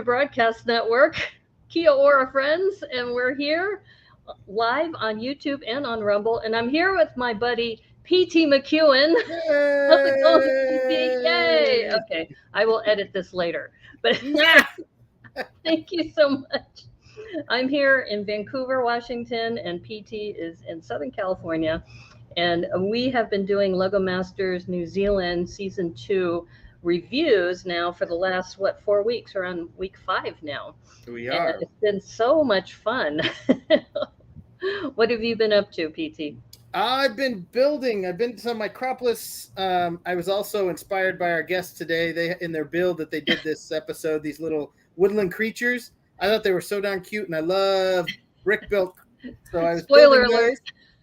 to Broadcast Network. Kia ora, friends, and we're here live on YouTube and on Rumble. And I'm here with my buddy p.t.mcewen. How's it going, PT? Yay! Okay, I will edit this later. But thank you so much. I'm here in Vancouver, Washington, and PT is in Southern California. And we have been doing Lego Masters New Zealand Season 2 reviews now for the last, 4 weeks? We're on week 5 now. We are. And it's been so much fun. What have you been up to, PT? I've been building. I've been to Micropolis. I was also inspired by our guests today. They in their build that they did this episode, these little woodland creatures. I thought they were so darn cute, and I love brick built. So I was Spoiler alert.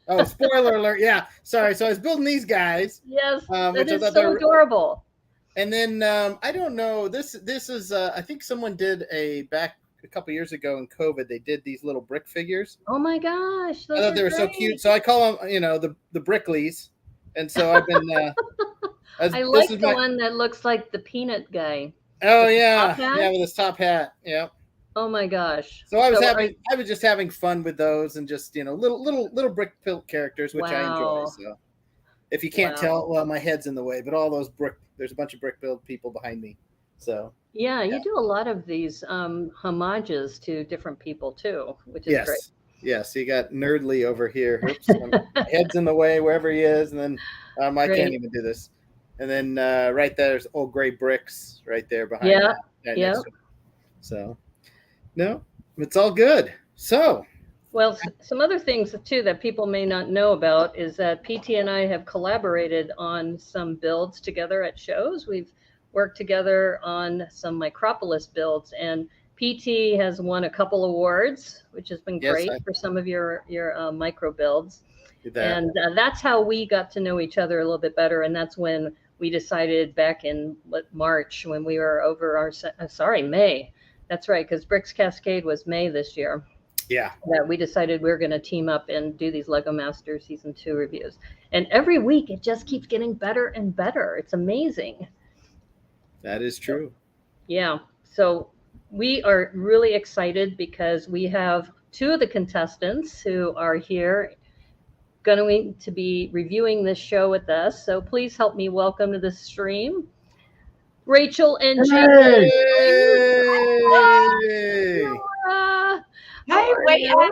Oh, spoiler alert! Yeah, sorry. So I was building these guys. Yes, that is so adorable. And then I don't know. This is I think someone did back a couple years ago in COVID. They did these little brick figures. Oh my gosh! I thought they were so cute. So I call them, the Brickleys. And so I've been. I like the one that looks like the peanut guy. Oh yeah, with his top hat. Yeah. Oh my gosh! So I was just having fun with those, and just little brick built characters, which I enjoy. So if you can't tell, well, my head's in the way, but all those there's a bunch of brick built people behind me. So yeah, you do a lot of these homages to different people too, which is great. Yes, you got Nerdly over here. Oops, my head's in the way wherever he is, and then I can't even do this. And then right there's old gray bricks right there behind. Yeah. So. No, it's all good. So, well, some other things too that people may not know about is that PT and I have collaborated on some builds together at shows. We've worked together on some Micropolis builds, and PT has won a couple awards, which has been great for some of your micro builds. And that's how we got to know each other a little bit better. And that's when we decided back in March when we were over May. That's right, because Bricks Cascade was May this year. Yeah. That we decided we were going to team up and do these Lego Masters Season 2 reviews. And every week, it just keeps getting better and better. It's amazing. That is true. Yeah. So we are really excited because we have 2 of the contestants who are here going to be reviewing this show with us. So please help me welcome to the stream Rachel and Jason. Hey, we are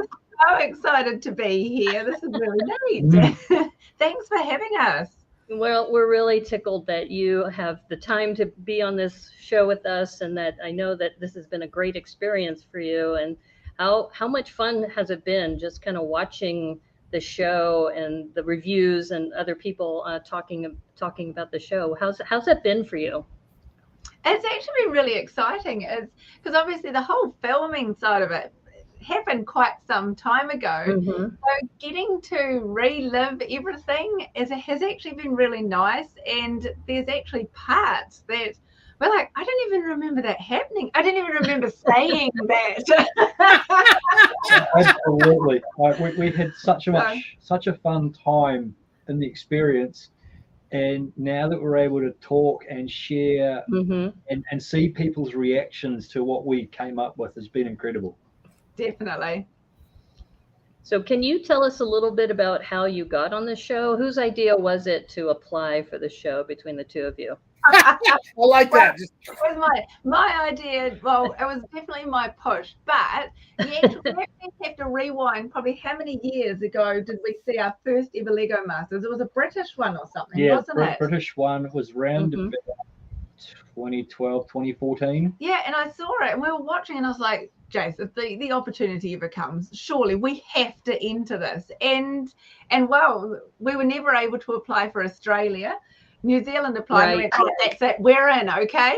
so excited to be here. This is really neat. Thanks for having us. Well, we're really tickled that you have the time to be on this show with us, and that I know that this has been a great experience for you. And how much fun has it been just kind of watching the show and the reviews and other people talking about the show? How's that been for you? It's actually been really exciting. It's because obviously the whole filming side of it happened quite some time ago. Mm-hmm. So getting to relive everything has actually been really nice. And there's actually parts that we're like, I don't even remember that happening. I didn't even remember saying that. Absolutely. We had such a fun time in the experience. And now that we're able to talk and share and see people's reactions to what we came up with has been incredible. Definitely. So can you tell us a little bit about how you got on the show? Whose idea was it to apply for the show between the 2 of you? I like that. It was my idea. Well, it was definitely my push, but we actually have to rewind probably how many years ago did we see our first ever Lego Masters? It was a British one or something, wasn't it? British one. It was around about 2012, 2014. Yeah, and I saw it and we were watching and I was like, Jace, if the opportunity ever comes, surely we have to enter this. And well, we were never able to apply for Australia. New Zealand applied and went, that's it, we're in, okay?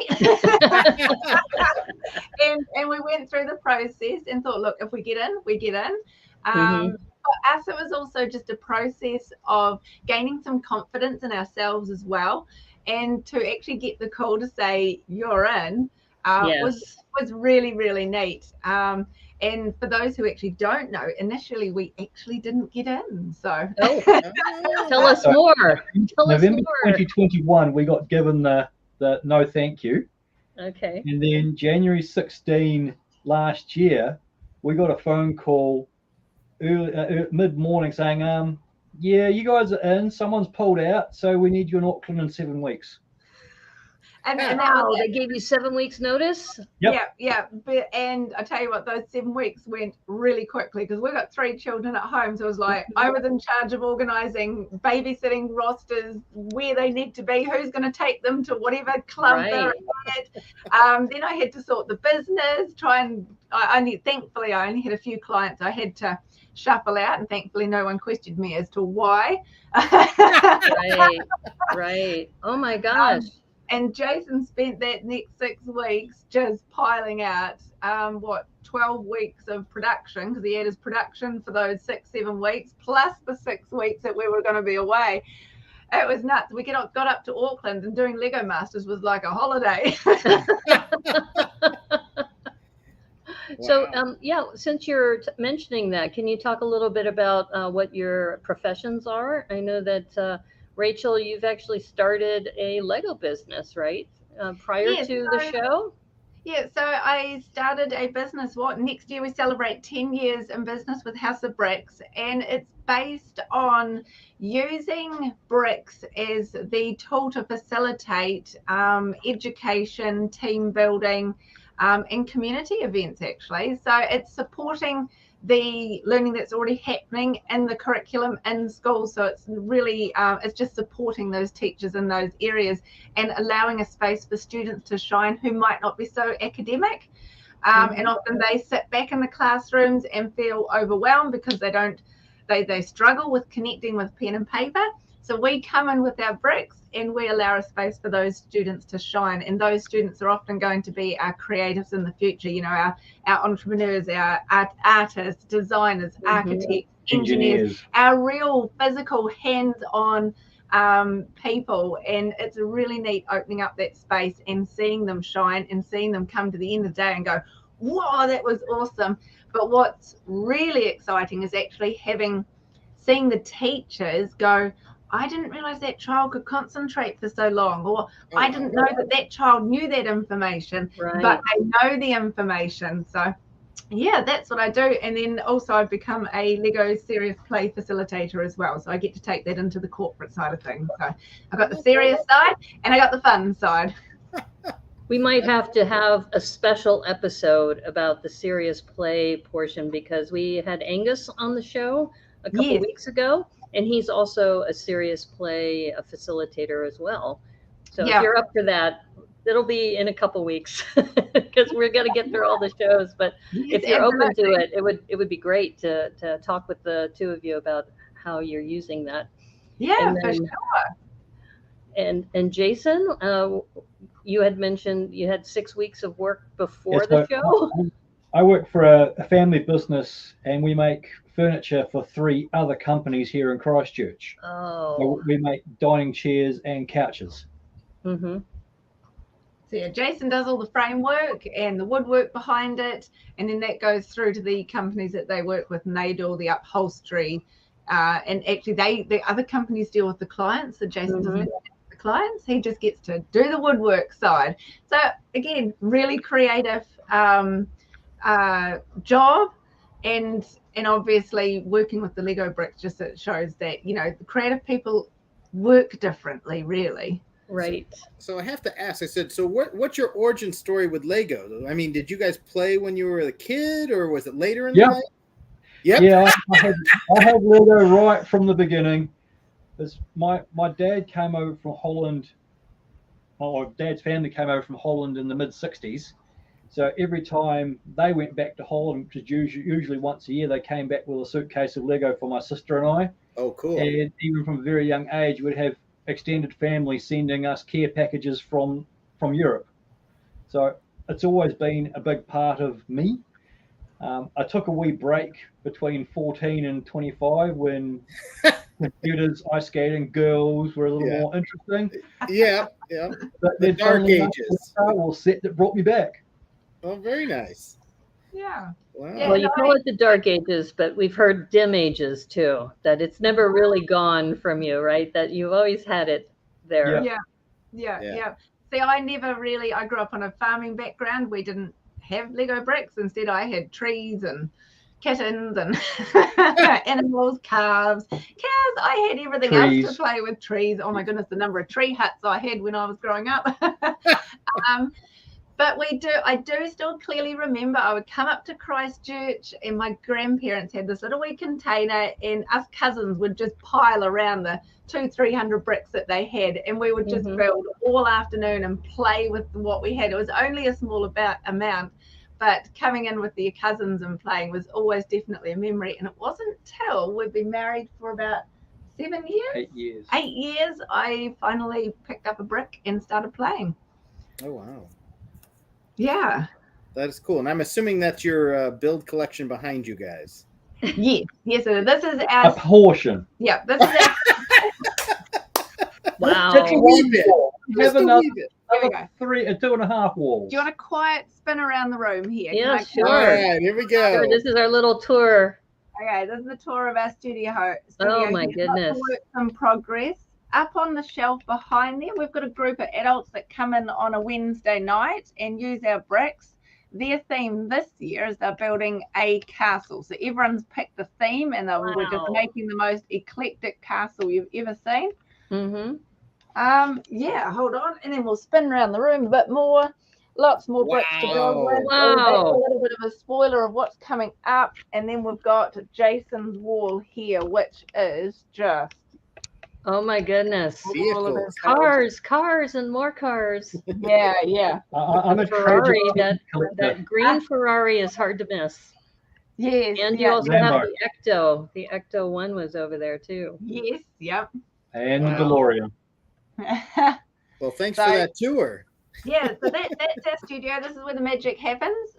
and we went through the process and thought, look, if we get in, we get in. For us, it was also just a process of gaining some confidence in ourselves as well. And to actually get the call to say you're in was really, really neat. And for those who actually don't know, initially we actually didn't get in. So tell us more. November 2021, we got given the no thank you. Okay. And then January 16 last year, we got a phone call mid-morning saying, yeah, you guys are in. Someone's pulled out, so we need you in Auckland in 7 weeks. And wow, they gave you 7 weeks notice? Yep. Yeah. And I tell you what, those 7 weeks went really quickly because we've got 3 children at home. So it was like I was in charge of organising babysitting rosters, where they need to be, who's going to take them to whatever club they're at. Then I had to sort the business, thankfully I only had a few clients I had to shuffle out, and thankfully no one questioned me as to why. Right. Oh my gosh. And Jason spent that next 6 weeks just piling out 12 weeks of production, because he had his production for those 6-7 weeks plus the 6 weeks that we were going to be away. It was nuts. We got up to Auckland, and doing Lego Masters was like a holiday. So, since you're mentioning that, can you talk a little bit about what your professions are? I know that, Rachel, you've actually started a Lego business, right? Prior to the show? Yeah, so I started a business. Next year we celebrate 10 years in business with House of Bricks, and it's based on using bricks as the tool to facilitate education, team building, and community events, actually. So it's supporting the learning that's already happening in the curriculum in schools. So it's really, it's just supporting those teachers in those areas and allowing a space for students to shine who might not be so academic. And often they sit back in the classrooms and feel overwhelmed because they struggle with connecting with pen and paper. So we come in with our bricks and we allow a space for those students to shine. And those students are often going to be our creatives in the future, our entrepreneurs, our artists, designers, architects, engineers, our real physical hands-on people. And it's a really neat opening up that space and seeing them shine and seeing them come to the end of the day and go, whoa, that was awesome. But what's really exciting is actually seeing the teachers go, I didn't realize that child could concentrate for so long, or I didn't know that child knew that information, but they know the information. So yeah, that's what I do. And then also I've become a Lego serious play facilitator as well. So I get to take that into the corporate side of things. So I've got the serious side and I got the fun side. We might have to have a special episode about the serious play portion, because we had Angus on the show a couple weeks ago, and he's also a serious play facilitator as well. So if you're up for that, it'll be in a couple weeks, because we're going to get through all the shows. But if you're open to it, it would be great to talk with the two of you about how you're using that. Yeah, for sure. And Jason, you had mentioned you had 6 weeks of work before the show. I work for a family business, and we make furniture for 3 other companies here in Christchurch. So we make dining chairs and couches. So yeah, Jason does all the framework and the woodwork behind it, and then that goes through to the companies that they work with, and they do all the upholstery. And actually, the other companies deal with the clients. So Jason doesn't deal with the clients; he just gets to do the woodwork side. So again, really creative job, and obviously working with the Lego bricks just shows that the creative people work differently, really. Right. So I have to ask, I said, so what's your origin story with Lego? I mean, did you guys play when you were a kid, or was it later in life? Yep. Yeah, I had Lego right from the beginning. My dad came over from Holland. My dad's family came over from Holland in the mid-60s. So every time they went back to Holland, which is usually once a year, they came back with a suitcase of Lego for my sister and I. Oh, cool. And even from a very young age, we'd have extended family sending us care packages from Europe. So it's always been a big part of me. I took a wee break between 14 and 25 when computers, ice skating, girls were a little more interesting. Yeah. But the dark ages. Set that brought me back. Oh, very nice. Yeah. Wow. Well, you call it the dark ages, but we've heard dim ages too, that it's never really gone from you, right? That you've always had it there. Yeah. See, I grew up on a farming background. We didn't have Lego bricks. Instead, I had trees and kittens and animals, calves. I had everything else to play with. Trees. Oh my goodness, the number of tree huts I had when I was growing up. But I do still clearly remember I would come up to Christchurch and my grandparents had this little wee container and us cousins would just pile around the 200-300 bricks that they had, and we would just build all afternoon and play with what we had. It was only a small amount, but coming in with your cousins and playing was always definitely a memory. And it wasn't till we'd been married for about 7 years. 8 years, I finally picked up a brick and started playing. Oh, wow. Yeah. That is cool. And I'm assuming that's your build collection behind you guys. Yes. So this is our... A portion. Yeah, this is our... Wow. Just a wee bit. Just a wee bit. Here we go. 2.5 walls. Do you want a quiet spin around the room here? Yeah, sure. All right, here we go. Sure, this is our little tour. Okay, this is the tour of our studio. Oh my goodness. Work in progress. Up on the shelf behind there, we've got a group of adults that come in on a Wednesday night and use our bricks. Their theme this year is they're building a castle. So everyone's picked a theme and we're just making the most eclectic castle you've ever seen. Yeah, hold on. And then we'll spin around the room a bit more. Lots more bricks to build with. Wow. A little bit of a spoiler of what's coming up. And then we've got Jason's wall here, which is just... Oh my goodness. Vehicles. Cars and more cars. Yeah. I'm a Ferrari. That green Ferrari is hard to miss. Yes. And you also have the Ecto. The Ecto 1 was over there too. Yes, yep. And the DeLorean. Well, thanks for that tour. Yeah, so that's our studio. This is where the magic happens.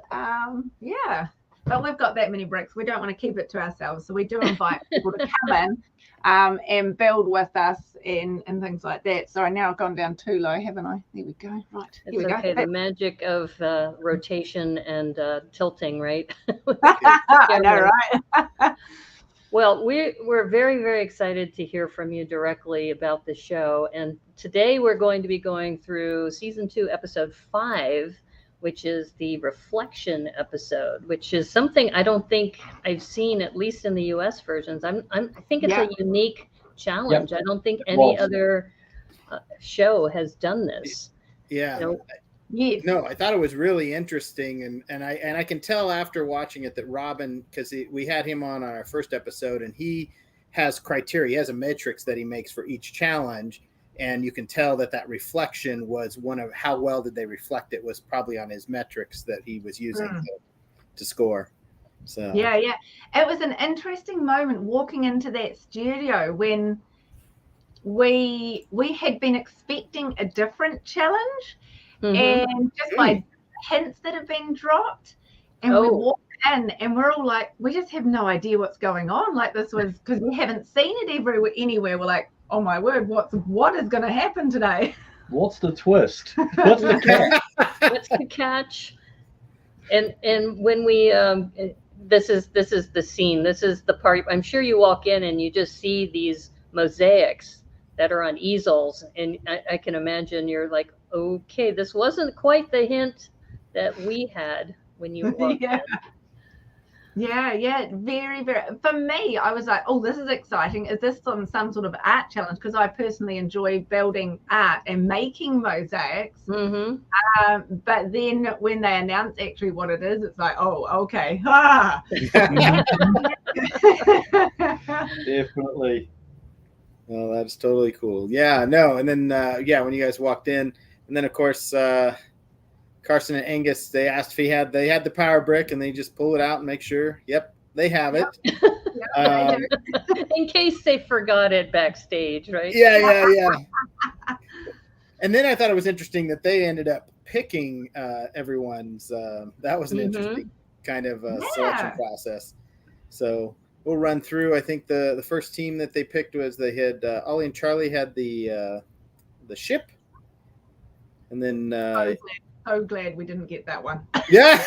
Yeah. But we've got that many bricks. We don't want to keep it to ourselves. So we do invite people to come in and build with us and things like that. Sorry, now I've gone down too low, haven't I? There we go. Right. It's okay. The magic of rotation and tilting, right? I know, right? Well, we're very, very excited to hear from you directly about the show. And today we're going to be going through season 2, episode 5, which is the reflection episode, which is something I don't think I've seen, at least in the US versions. I think it's a unique challenge. I don't think any other show has done this. Yeah. Yes. No, I thought it was really interesting, and I can tell after watching it that Robin, because we had him on our first episode, and he has criteria. He has a matrix that he makes for each challenge, and you can tell that reflection was one of how well did they reflect it was probably on his metrics that he was using to score. So yeah, it was an interesting moment walking into that studio when we had been expecting a different challenge. And just by hints that have been dropped, and we walked in and we're all like, we just have no idea what's going on. Like, this was because we haven't seen it anywhere. We're like, oh my word, what is going to happen today? What's the twist? What's the catch? What's the catch? And when we this is the scene. This is the part. I'm sure you walk in and you just see these mosaics that are on easels, and I can imagine you're like, okay, this wasn't quite the hint that we had when you walked in. Yeah, very, very. For me, I was like, oh, this is exciting. Is this some sort of art challenge? Because I personally enjoy building art and making mosaics. But then when they announce actually what it is, it's like, oh, okay. Definitely. Well, that's totally cool. Yeah, no. And then, when you guys walked in, and then, of course, Carson and Angus, they asked if they had the power brick, and they just pull it out and make sure, yep, they have it. In case they forgot it backstage, right? Yeah. And then I thought it was interesting that they ended up picking everyone's. That was an interesting kind of selection process. So we'll run through. I think the first team that they picked was they had Ollie and Charlie had the ship. And then so glad we didn't get that one. Yeah.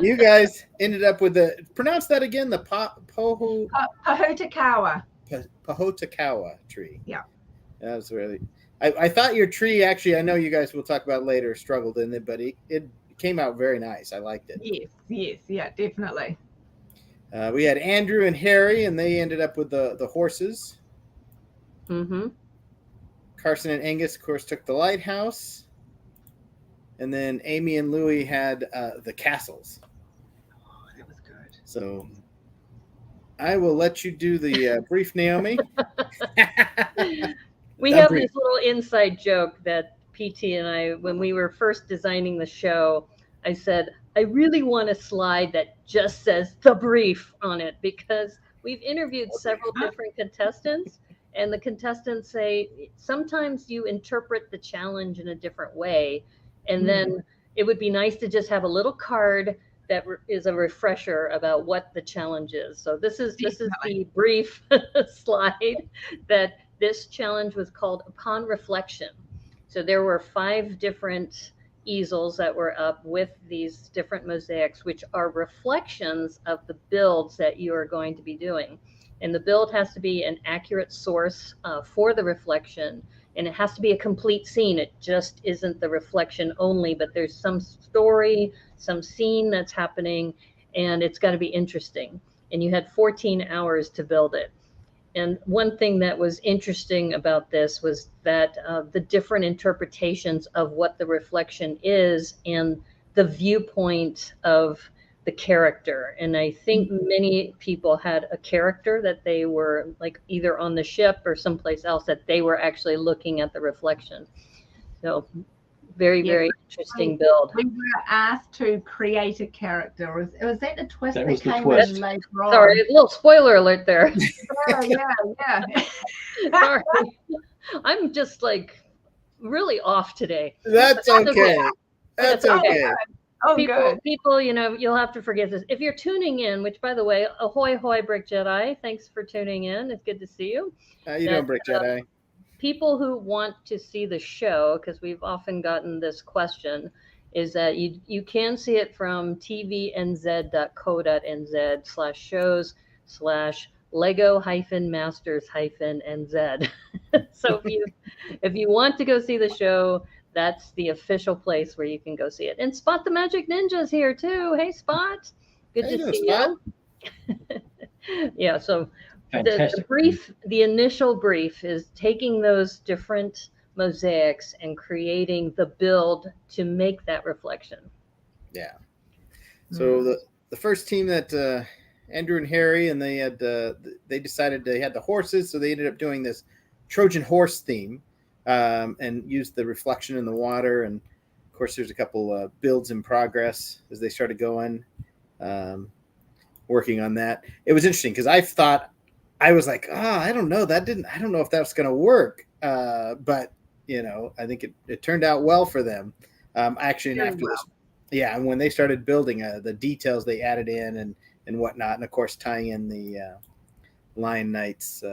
You guys ended up with pronounce that again, the Pohotokawa tree. Yeah. That was really, I thought your tree, actually, I know you guys will talk about it later, struggled in it, but it came out very nice. I liked it. Yes, yeah, definitely. We had Andrew and Harry, and they ended up with the horses. Mm-hmm. Carson and Angus, of course, took the lighthouse. And then Amy and Louie had the castles. Oh, that was good. So I will let you do the brief, Naomi. We have this little inside joke that PT and I, when we were first designing the show, I said, I really want a slide that just says the brief on it, because we've interviewed several different contestants, and the contestants say sometimes you interpret the challenge in a different way. And then it would be nice to just have a little card that is a refresher about what the challenge is. So this is the brief slide that this challenge was called Upon Reflection. So there were 5 different easels that were up with these different mosaics, which are reflections of the builds that you are going to be doing. And the build has to be an accurate source for the reflection, and it has to be a complete scene. It just isn't the reflection only, but there's some story, some scene that's happening, and it's got to be interesting. And you had 14 hours to build it. And one thing that was interesting about this was that the different interpretations of what the reflection is and the viewpoint of the character. And I think many people had a character that they were like either on the ship or someplace else that they were actually looking at the reflection. So very, very interesting build. We were asked to create a character. Was that the twist that came in later on? Sorry, a little spoiler alert there. Yeah. Sorry. I'm just like really off today. That's okay. That's okay. Oh, people, you'll have to forget this. If you're tuning in, which, by the way, ahoy, hoy, Brick Jedi. Thanks for tuning in. It's good to see you. How you doing, Brick Jedi? People who want to see the show, because we've often gotten this question, is that you can see it from tvnz.co.nz/Lego-Masters-NZ. So if you want to go see the show, that's the official place where you can go see it. And Spot the Magic Ninja's here too. Hey, Spot. Good to see you. Yeah, so the initial brief is taking those different mosaics and creating the build to make that reflection. Yeah. So the first team that Andrew and Harry, and they decided they had the horses, so they ended up doing this Trojan horse theme. And used the reflection in the water. And of course, there's a couple builds in progress as they started going, working on that. It was interesting because I was like, I don't know. I don't know if that's going to work. But, I think it turned out well for them. Actually, and after this, and when they started building the details they added in and whatnot, and of course, tying in the Lion Knights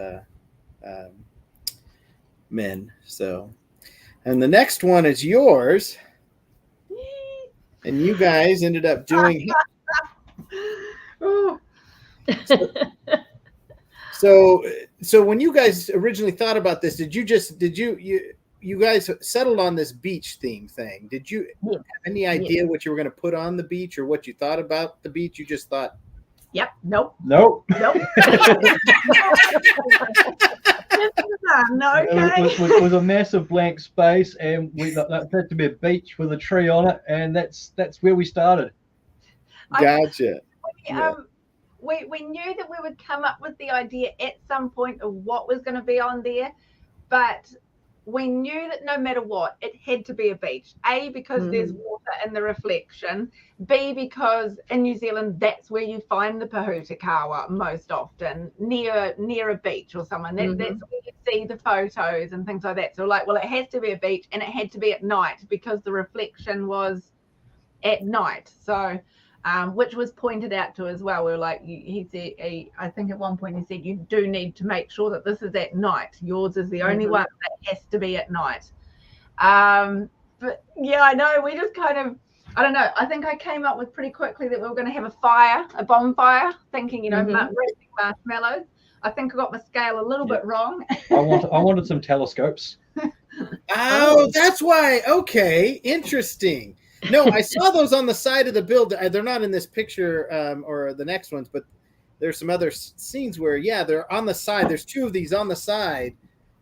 men. So, and the next one is yours, and you guys ended up doing so when you guys originally thought about this, did you guys settled on this beach theme thing? Did you have any idea what you were going to put on the beach or what you thought about the beach? You just thought, nope. It was a massive blank space, and that had to be a beach with a tree on it, and that's where we started. Gotcha. We knew that we would come up with the idea at some point of what was going to be on there, but we knew that no matter what, it had to be a beach. A, because there's water in the reflection. B, because in New Zealand, that's where you find the Pahutakawa most often, near a beach or somewhere. That's where you see the photos and things like that. So it has to be a beach, and it had to be at night because the reflection was at night. So, which was pointed out to as well. We were like, he said, I think at one point he said, you do need to make sure that this is at night. Yours is the only one that has to be at night. But yeah, I know, we just kind of, I don't know. I think I came up with pretty quickly that we were going to have a bonfire, thinking, roasting marshmallows. I think I got my scale a little bit wrong. I wanted some telescopes. Oh, that's why. Okay, interesting. No, I saw those on the side of the build. They're not in this picture or the next ones, but there's some other scenes where, yeah, they're on the side. There's two of these on the side.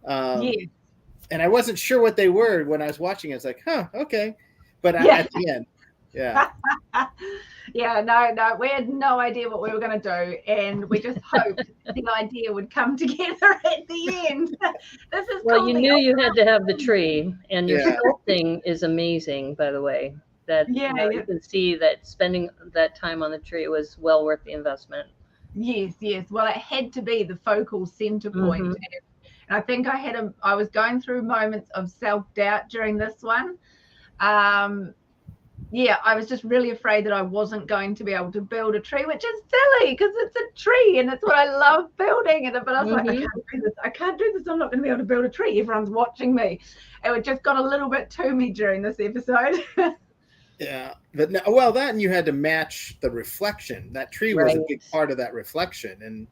And I wasn't sure what they were when I was watching. I was like, huh, okay. But at the end, yeah. Yeah, no, we had no idea what we were going to do, and we just hoped the idea would come together at the end. This is well, you knew you had to have the tree, and your sculpting is amazing, by the way. That you can see that spending that time on the tree was well worth the investment. Yes. Well, it had to be the focal center point. And I think I was going through moments of self-doubt during this one. I was just really afraid that I wasn't going to be able to build a tree, which is silly because it's a tree and it's what I love building. But I was like, I can't do this. I'm not going to be able to build a tree. Everyone's watching me. It just got a little bit to me during this episode. Yeah, but that and you had to match the reflection. That tree was a big part of that reflection, and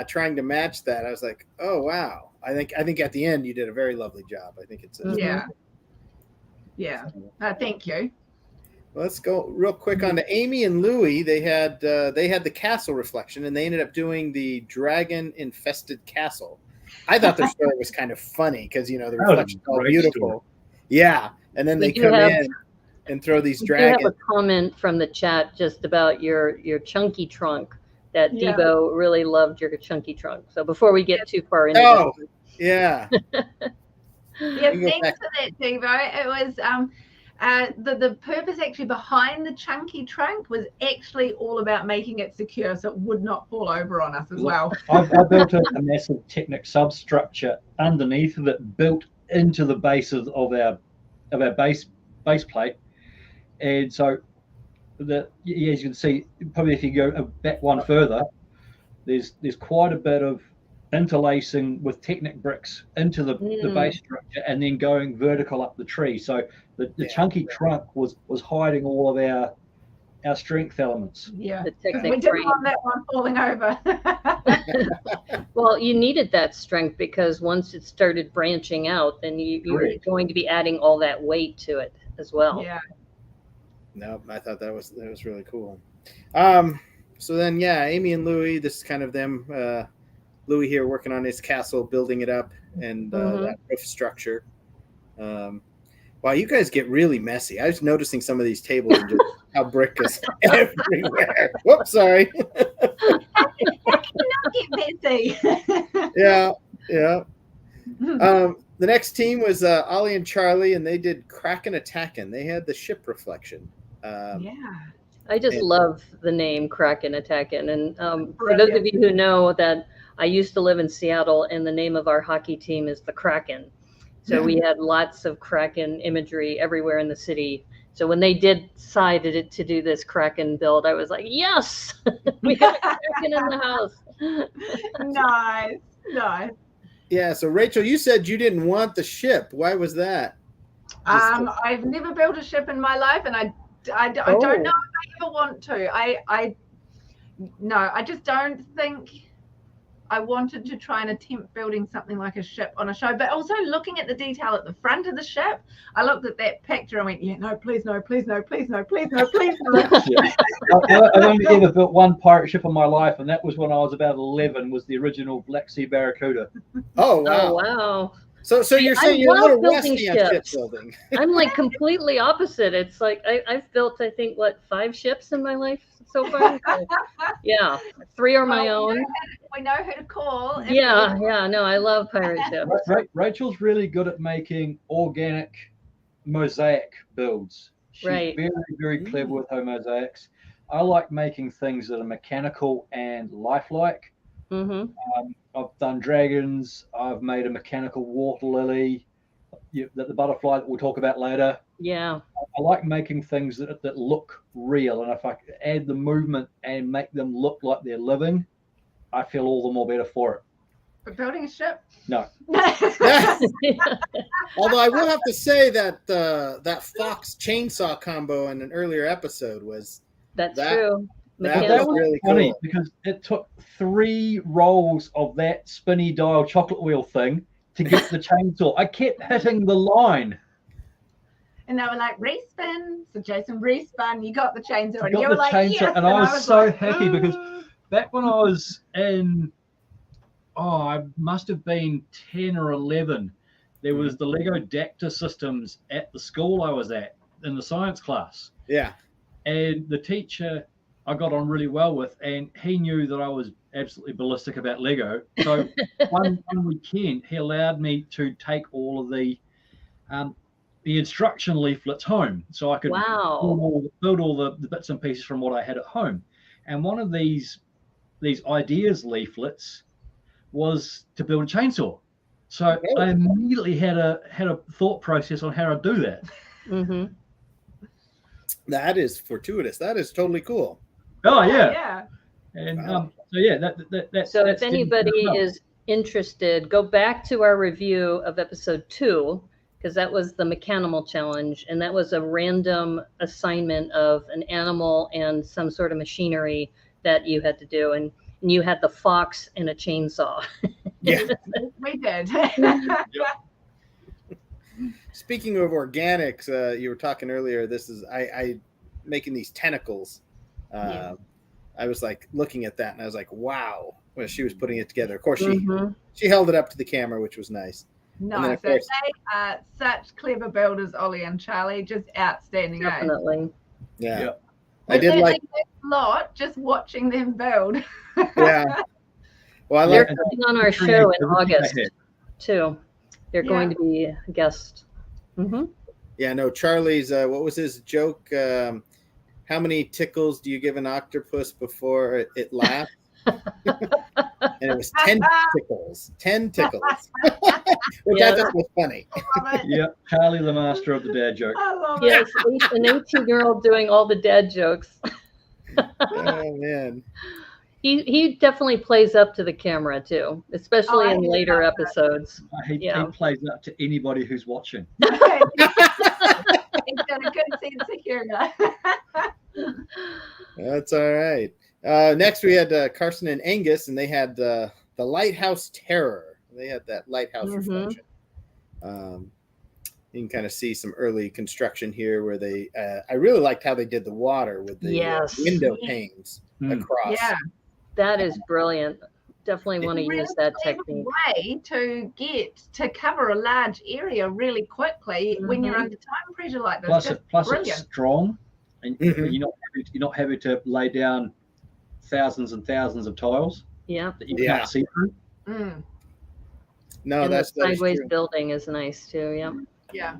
trying to match that, I was like, oh wow. I think at the end you did a very lovely job. I think it's thank you. Let's go real quick on to Amy and Louie. They had the castle reflection, and they ended up doing the dragon infested castle. I thought their story was kind of funny because the reflection was all beautiful. Story. Yeah, and then they come in and throw these dragons. We have a comment from the chat just about your chunky trunk. That Debo really loved your chunky trunk. So before we get too far into that. Yeah. Thanks for that, Debo. It was the purpose actually behind the chunky trunk was actually all about making it secure so it would not fall over on us as well. I built a massive Technic substructure underneath that built into the base of our base plate, and so as you can see, probably if you go back one further, there's quite a bit of interlacing with Technic bricks into the base structure and then going vertical up the tree. So the chunky trunk was hiding all of our strength elements. Yeah, we didn't want that one falling over. Well, you needed that strength because once it started branching out, then you were going to be adding all that weight to it as well. Yeah. No, I thought that was really cool. So then, Amy and Louie, this is kind of them. Louie here working on his castle, building it up, and that roof structure. Wow, you guys get really messy. I was noticing some of these tables and just how brick is everywhere. Whoops, sorry. I cannot get messy. Yeah. The next team was Ollie and Charlie, and they did Kraken Attackin'. They had the ship reflection. I just love the name Kraken Attackin'. And for those of you who know that I used to live in Seattle, and the name of our hockey team is the Kraken. So we had lots of Kraken imagery everywhere in the city. So when they decided to do this Kraken build, I was like, yes, we got a Kraken in the house. Nice. Yeah, so Rachel, you said you didn't want the ship. Why was that? I've never built a ship in my life, and I don't know if I ever want to. I just don't think I wanted to try and attempt building something like a ship on a show. But also looking at the detail at the front of the ship, I looked at that picture and went, no, please, no, please, no, please, no, please, no, please, no. I've only ever built one pirate ship in my life, and that was when I was about 11, was the original Black Sea Barracuda. Oh, wow. Oh, wow. So you're saying you're a little rusty on ship building. I'm like completely opposite. It's like I've built, I think, 5 ships in my life so far? So, 3 are my own. We know who to call. No, I love pirate ships. Rachel's really good at making organic mosaic builds. She's very, very clever with her mosaics. I like making things that are mechanical and lifelike. I've done dragons. I've made a mechanical water lily, the butterfly that we'll talk about later. Yeah. I like making things that look real, and if I add the movement and make them look like they're living, I feel all the more better for it. But building a ship? No. Although I will have to say that that fox chainsaw combo in an earlier episode was true. That was really funny because it took 3 rolls of that spinny dial chocolate wheel thing to get the chainsaw. I kept hitting the line. And they were like, respin. So Jason respun. You got the chainsaw. And Got you the were like, chainsaw, yes. and I was so like, happy because back when I was in, I must have been 10 or 11, there was the Lego Dacta systems at the school I was at in the science class. Yeah. And the teacher I got on really well with, and he knew that I was absolutely ballistic about Lego. So one weekend, he allowed me to take all of the instruction leaflets home, so I could build all the bits and pieces from what I had at home. And one of these ideas leaflets was to build a chainsaw. So I immediately had a thought process on how to do that. Mm-hmm. That is fortuitous. That is totally cool. Oh yeah. Yeah. And so yeah, that's so if anybody is interested, go back to our review of episode 2, because that was the Mechanimal challenge, and that was a random assignment of an animal and some sort of machinery that you had to do, and you had the fox and a chainsaw. Yeah, we did. Speaking of organics, you were talking earlier. This is I making these tentacles. I was like looking at that, and I was like, "Wow!" When she was putting it together. Of course, she held it up to the camera, which was nice. No, so they are such clever builders, Ollie and Charlie, just outstanding. Definitely. Yeah. I did like a lot just watching them build. Yeah. Well, they're coming on our show in August too. They're going to be a guest. Mm-hmm. Yeah, no, Charlie's, what was his joke? How many tickles do you give an octopus before it laughs? And it was 10 tickles. 10 tickles. Which I thought was funny. Yeah, Charlie, the master of the dad joke. Yes, an 18-year-old doing all the dad jokes. Oh, man. He definitely plays up to the camera, too, especially in later episodes. He plays up to anybody who's watching. He's got a good sense of humor. That's all right. Next, we had Carson and Angus, and they had the Lighthouse Terror. They had that lighthouse reflection. You can kind of see some early construction here where they I really liked how they did the water with the window panes across. Yeah, that is brilliant. Definitely want to use that technique. Way to get to cover a large area really quickly when you're under time pressure like this. Plus it's strong, and you're not having to lay down thousands and thousands of tiles. Yeah, that you can't see through. No, and that's the sideways building is nice too. Yeah. Yeah.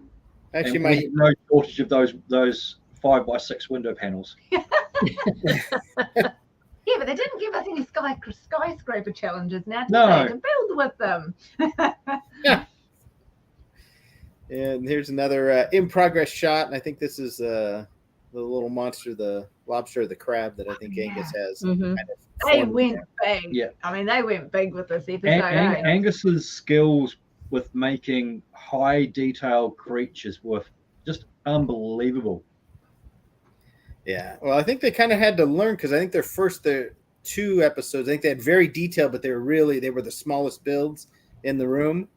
Actually, we have no shortage of those 5x6 window panels. Yeah, but they didn't give us any skyscraper challenges now to build with them. Yeah. And here's another in progress shot, and I think this is the little monster, the lobster, the crab that I think Angus has. Kind of they went big. Yeah, I mean they went big with this episode. Angus's skills with making high detail creatures were just unbelievable. Yeah, well, I think they kind of had to learn because I think their first 2 episodes, I think they had very detailed, but they were the smallest builds in the room,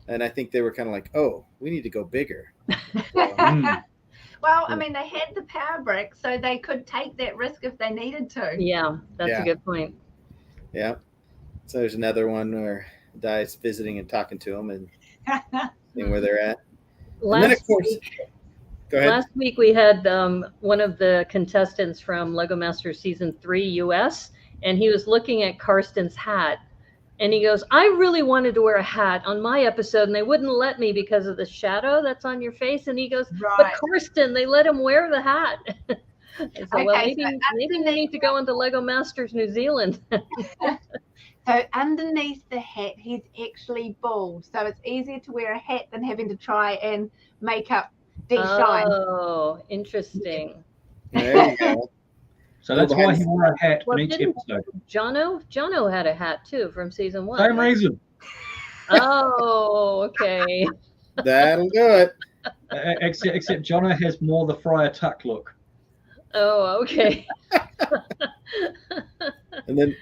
and I think they were kind of like, oh, we need to go bigger. Well, I mean, they had the power brick, so they could take that risk if they needed to. Yeah, that's a good point. Yeah. So there's another one where Di's visiting and talking to them and seeing where they're at. Last week we had one of the contestants from Lego Masters Season 3 US, and he was looking at Karsten's hat. And he goes, I really wanted to wear a hat on my episode, and they wouldn't let me because of the shadow that's on your face. And he goes, but Karsten, they let him wear the hat. I said, well, maybe we need to go into Lego Masters New Zealand. So underneath the hat, he's actually bald. So it's easier to wear a hat than having to try and make up shine. Oh, interesting. There you go. So that's why he wore a hat in each episode. Jono had a hat too from Season 1. Same reason. Oh, okay. That'll do it. Except Jono has more the Friar Tuck look. Oh, okay. And then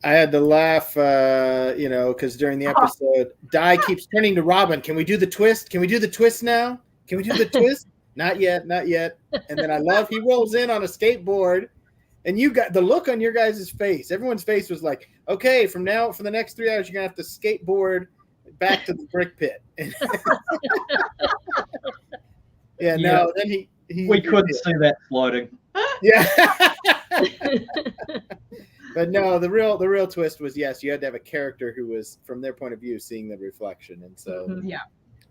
I had to laugh, because during the episode, Di keeps turning to Robin. Can we do the twist? Can we do the twist now? Can we do the twist? Not yet, not yet. And then I love he rolls in on a skateboard, and you got the look on your guys' face. Everyone's face was like, okay, from now for the next 3 hours, you're gonna have to skateboard back to the brick pit. No, then he we couldn't see that floating. Yeah. But no, the real twist was, yes, you had to have a character who was, from their point of view, seeing the reflection, and so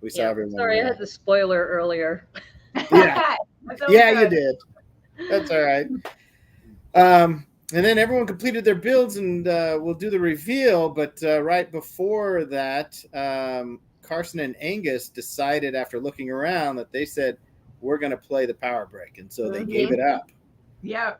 we saw everyone. Sorry, I had the spoiler earlier. Yeah, you did. That's all right. And then everyone completed their builds, and we'll do the reveal. But right before that, Carson and Angus decided, after looking around, that they said, we're going to play the power brick, and so they gave it up. Yeah.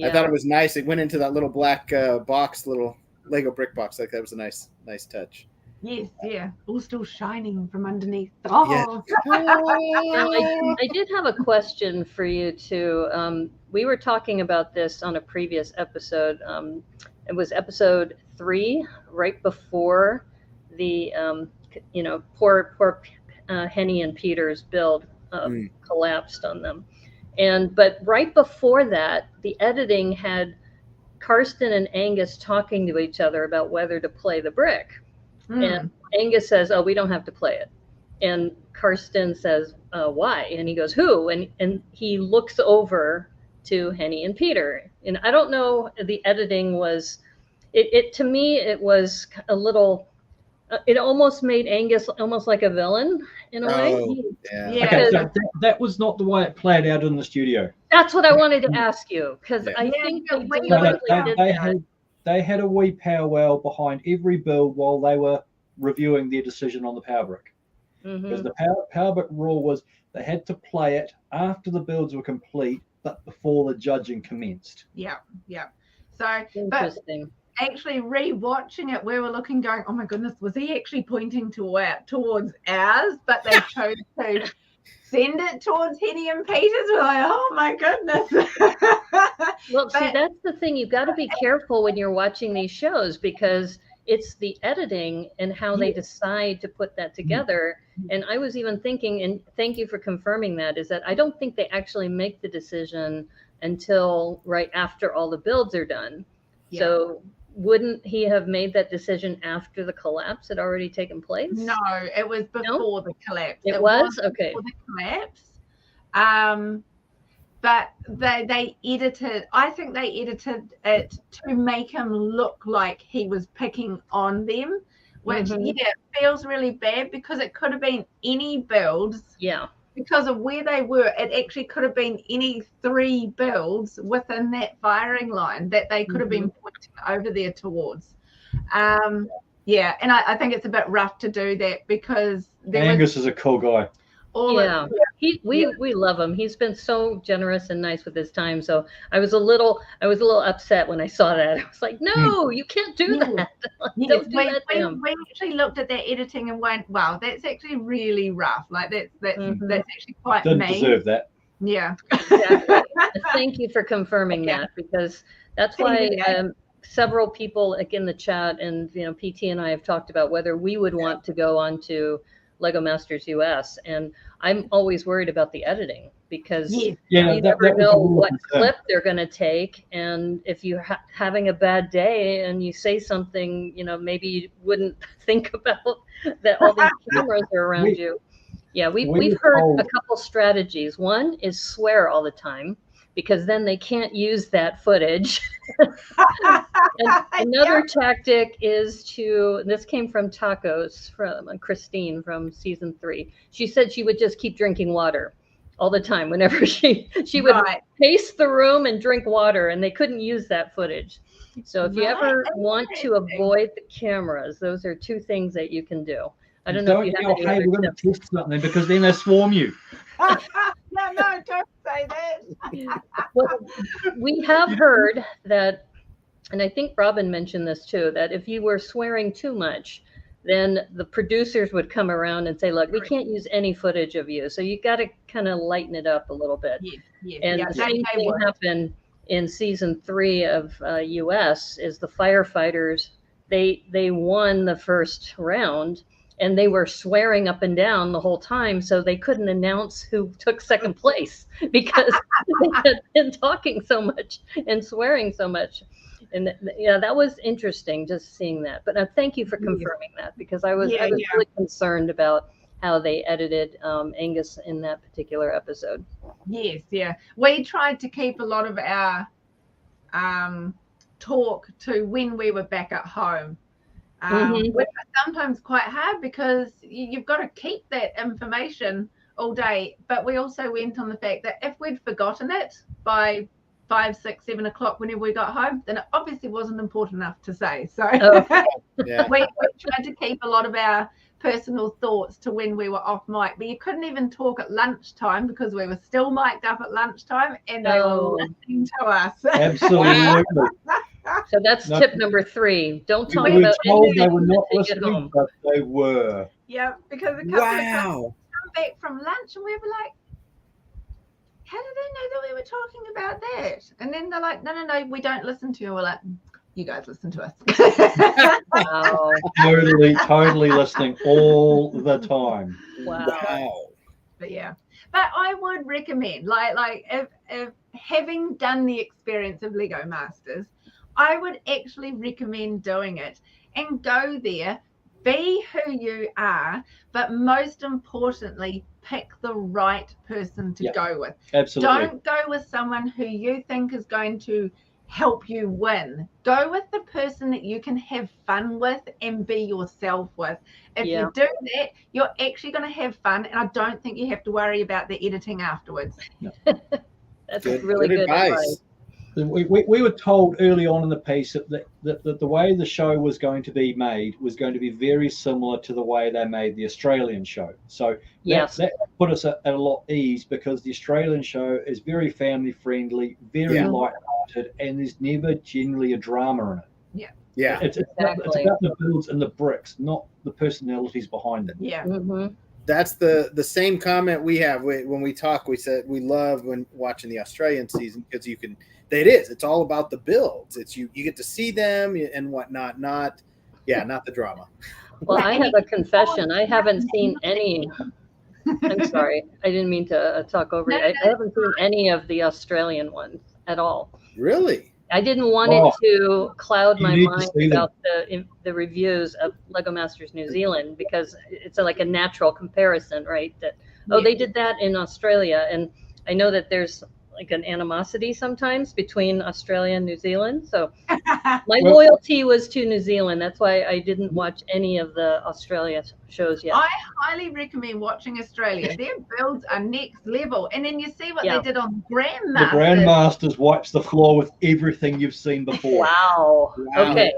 I thought it was nice. It went into that little black box, little Lego brick box. Like that was a nice touch. Yes, yeah. All still shining from underneath. Oh. Now, I did have a question for you too. We were talking about this on a previous episode. It was episode 3, right before the poor Henny and Peter's build collapsed on them. But right before that, the editing had Karsten and Angus talking to each other about whether to play the brick. And Angus says, "Oh, we don't have to play it." And Karsten says, "Why?" And he goes, "Who?" And he looks over to Henny and Peter. And I don't know, the editing was, it to me, it was a little, it almost made Angus almost like a villain in a way. Yeah. Okay, so that was not the way it played out in the studio. That's what I wanted to ask you, because I think they had a wee powwow behind every build while they were reviewing their decision on the power brick. Because the power brick rule was they had to play it after the builds were complete, but before the judging commenced. Yeah. So, but actually re-watching it, we were looking, going, oh my goodness, was he actually pointing towards ours? But they chose to send it towards Henny and Peter's. We're like, oh my goodness. Well, see, that's the thing. You've got to be careful when you're watching these shows, because it's the editing and how they decide to put that together. And I was even thinking, and thank you for confirming that, is that I don't think they actually make the decision until right after all the builds are done. Yeah. So wouldn't he have made that decision after the collapse had already taken place? No, it was before the collapse. It was? Okay. Before the collapse. But they edited, I think they edited it to make him look like he was picking on them, which feels really bad, because it could have been any builds. Yeah. Because of where they were, it actually could have been any 3 builds within that firing line that they could have been pointing over there towards. And I think it's a bit rough to do that, because Angus is a cool guy. We love him. He's been so generous and nice with his time. So I was a little upset when I saw that. I was like, no, you can't do that. Don't do that to him. We actually looked at that editing and went, wow, that's actually really rough. Like that's actually quite Didn't mean. deserve that. Yeah. Exactly. Thank you for confirming that, because that's why several people, like in the chat, and PT and I have talked about whether we would want to go on to Lego Masters US, and I'm always worried about the editing, because you never know what clip they're going to take, and if you're having a bad day and you say something, maybe you wouldn't think about that all these cameras are around you. Yeah, we've heard a couple strategies. One is swear all the time, because then they can't use that footage. And another tactic is this came from Tacos, from Christine from season 3. She said she would just keep drinking water all the time. Whenever she would pace the room and drink water, and they couldn't use that footage. So if you ever want to avoid the cameras, those are 2 things that you can do. I don't know if you have any other we're going to test something, because then they swarm you. No, don't say that. Well, we have heard that, and I think Robin mentioned this too, that if you were swearing too much, then the producers would come around and say, look, we can't use any footage of you. So you got to kind of lighten it up a little bit. Yes. And the same thing happened in season 3 of US is the firefighters. They won the first round, and they were swearing up and down the whole time, so they couldn't announce who took second place because they had been talking so much and swearing so much. And yeah, that was interesting just seeing that. But thank you for confirming that, because I was really concerned about how they edited Angus in that particular episode. Yes, yeah. We tried to keep a lot of our talk to when we were back at home, which was sometimes quite hard because you've got to keep that information all day. But we also went on the fact that if we'd forgotten it by 5, 6, 7 o'clock whenever we got home, then it obviously wasn't important enough to say. So we tried to keep a lot of our personal thoughts to when we were off mic, but you couldn't even talk at lunchtime because we were still mic'd up at lunchtime and they were listening to us. Absolutely. So that's tip number 3. Don't talk we about told they were not listening, but they were. Yeah, because a couple of times come back from lunch and we were like, how did they know that we were talking about that? And then they're like, no, we don't listen to you. We're like, you guys listen to us. Wow. Totally listening all the time. Wow. But yeah, but I would recommend, like if having done the experience of Lego Masters, I would actually recommend doing it and go there, be who you are, but most importantly, pick the right person to go with. Absolutely. Don't go with someone who you think is going to help you win. Go with the person that you can have fun with and be yourself with. If you do that, you're actually going to have fun, and I don't think you have to worry about the editing afterwards. No. That's really good advice. We were told early on in the piece that the way the show was going to be made was going to be very similar to the way they made the Australian show. So that put us at a lot of ease, because the Australian show is very family friendly, very light-hearted, and there's never generally a drama in it. Yeah. It's about the builds and the bricks, not the personalities behind them. Yeah. That's the same comment we have when we talk. We said we love when watching the Australian season, because you can. It's all about the builds. It's you get to see them and whatnot. Not the drama. Well, I have a confession. I haven't seen any. I'm sorry. I didn't mean to talk over you. I haven't seen any of the Australian ones at all. Really? I didn't want it to cloud my mind about the reviews of Lego Masters New Zealand, because it's like a natural comparison, right? That they did that in Australia, and I know that there's like an animosity sometimes between Australia and New Zealand. So my loyalty was to New Zealand. That's why I didn't watch any of the Australia shows yet. I highly recommend watching Australia. Their builds are next level. And then you see what they did on Grandmasters. The Grandmasters wipes the floor with everything you've seen before. Wow. Okay.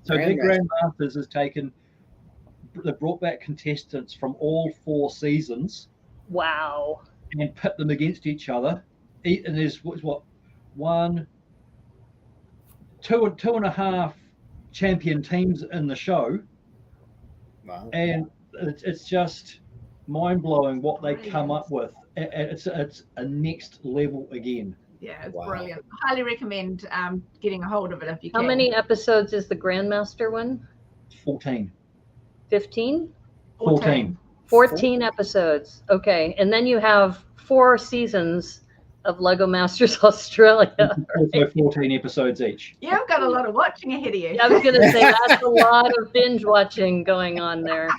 So the Grandmasters has they brought back contestants from all 4 seasons. Wow. And pit them against each other. And there's what 1, 2 and a half champion teams in the show. Wow. And it's just mind-blowing what they come up with. It's a next level again. Yeah, it's brilliant. I highly recommend getting a hold of it if you can. How many episodes is the Grandmaster one? 14. 15? 14 episodes. Okay. And then you have 4 seasons of Lego Masters Australia. Also 14 episodes each. You've got a lot of watching ahead of you. I was going to say that's a lot of binge watching going on there.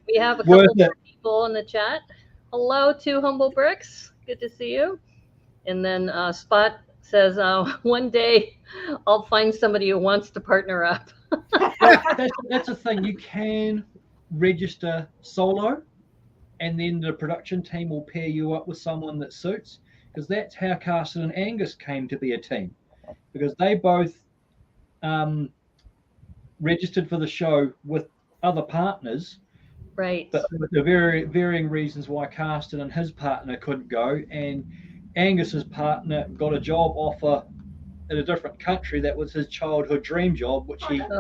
We have a couple of people in the chat. Hello, 2 Humble Bricks. Good to see you. And then Spot says, one day I'll find somebody who wants to partner up. That's the thing. You can register solo, and then the production team will pair you up with someone that suits, because that's how Carsten and Angus came to be a team, because they both registered for the show with other partners. Right. But there were varying reasons why Carsten and his partner couldn't go, and Angus's partner got a job offer in a different country that was his childhood dream job, which he got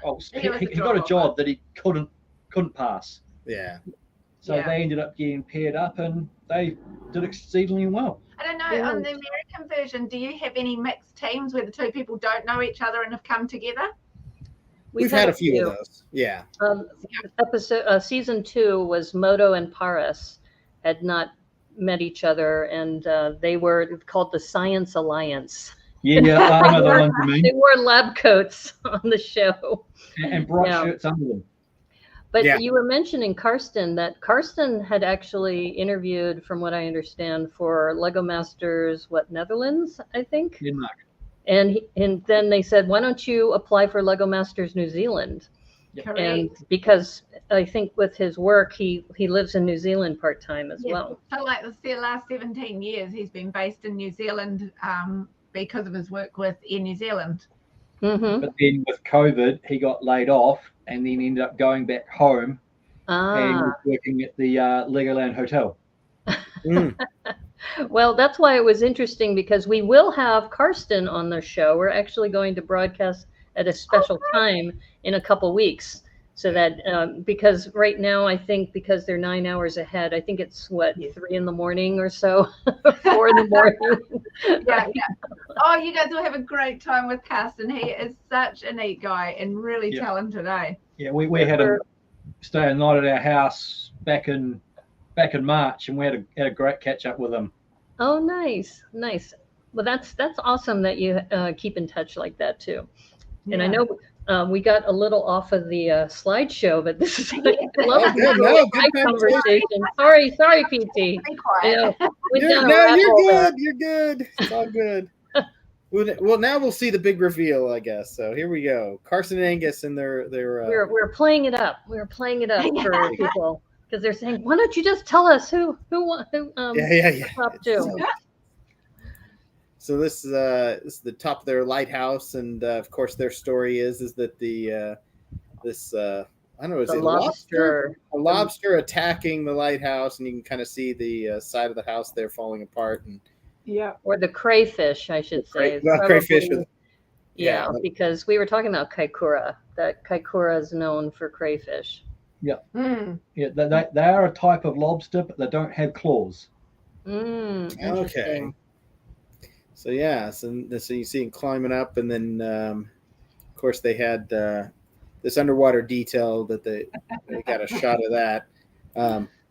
a job that he couldn't pass. Yeah. So they ended up getting paired up, and they did exceedingly well. I don't know, on the American version, do you have any mixed teams where the two people don't know each other and have come together? We've had a few of those. Yeah. Season 2 was Moto and Paris had not met each other, and they were called the Science Alliance. Yeah, I know the ones you mean. They wore lab coats on the show. And bright shirts under them. But you were mentioning Karsten, that Karsten had actually interviewed, from what I understand, for Lego Masters, Netherlands, I think? Denmark. And then they said, why don't you apply for Lego Masters New Zealand? Correct. And because I think with his work, he lives in New Zealand part-time as well. So like the last 17 years, he's been based in New Zealand because of his work with Air New Zealand. Mm-hmm. But then with COVID, he got laid off and then ended up going back home and working at the Legoland Hotel. Well, that's why it was interesting, because we will have Karsten on the show. We're actually going to broadcast at a special time in a couple weeks. So that because right now, I think because they're 9 hours ahead, I think it's 3 in the morning or so, 4 in the morning. Yeah. Oh, you guys will have a great time with Karsten. He is such a neat guy and really talented, eh? Yeah, we had him stay a night at our house back in March, and we had a great catch up with him. Oh, nice. Well, that's awesome that you keep in touch like that too. And I know we got a little off of the slideshow, but this is good conversation. Sorry, PT. Be quiet. You're good. It's all good. Well, now we'll see the big reveal, I guess. So here we go. Karsten and Angus and their. We're playing it up. We're playing it up for people because they're saying, "Why don't you just tell us who top two?" So this is the top of their lighthouse, and of course their story is that the I don't know, is it a lobster attacking the lighthouse, and you can kind of see the side of the house there falling apart, and or the crayfish, I should say. Crayfish. Because we were talking about Kaikoura. That Kaikoura is known for crayfish. Yeah, they are a type of lobster, but they don't have claws. Okay. So so you see him climbing up, and then of course they had this underwater detail that they got a shot of that.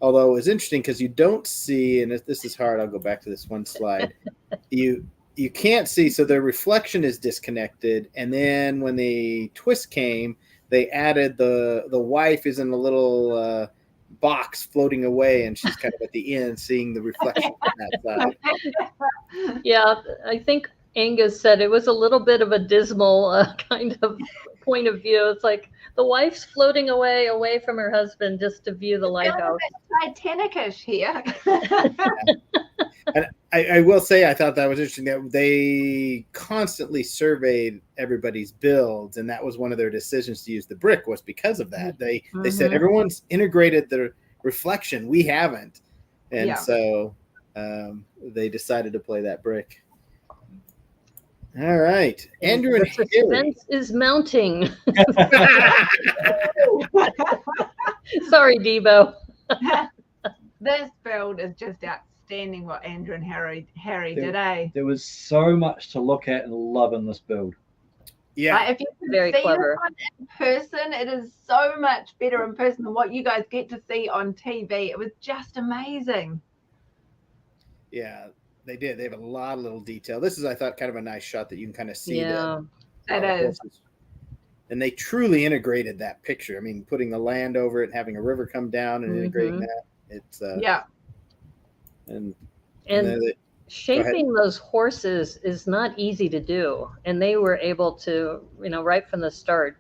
Although it was interesting because you don't see, and this is hard. I'll go back to this one slide. You can't see, so the reflection is disconnected, and then when the twist came, they added the wife is in a little box floating away, and she's kind of at the end seeing the reflection on that side. Yeah, I think Angus said it was a little bit of a dismal kind of point of view. It's like the wife's floating away from her husband just to view the lighthouse. Titanic-ish here. And I will say I thought that was interesting that they constantly surveyed everybody's builds, and that was one of their decisions to use the brick was because of that. They said everyone's integrated the reflection, we haven't, and so they decided to play that brick. All right, Andrew and the suspense is mounting. Sorry, Debo. This build is just outstanding what Andrew and Harry did, eh? There was so much to look at and love in this build. Yeah, if you can very see clever in person, it is so much better in person than what you guys get to see on TV. It was just amazing. Yeah, they did. They have a lot of little detail. This is, I thought, kind of a nice shot that you can kind of see. It is. And they truly integrated that picture. I mean, putting the land over it and having a river come down and integrating that. It's and shaping those horses is not easy to do, and they were able to, right from the start,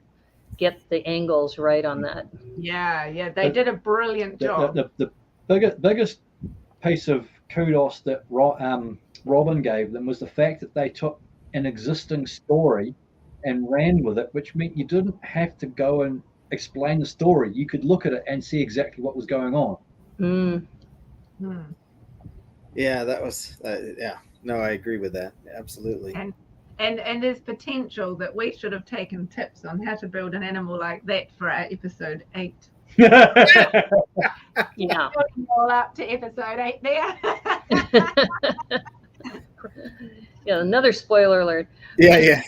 get the angles right on that. They did a brilliant job. The biggest piece of kudos that Robin gave them was the fact that they took an existing story and ran with it, which meant you didn't have to go and explain the story. You could look at it and see exactly what was going on. Yeah, that was no, I agree with that, absolutely. And there's potential that we should have taken tips on how to build an animal like that for our episode 8. Yeah, all up to episode 8 there. Yeah, another spoiler alert. Yeah.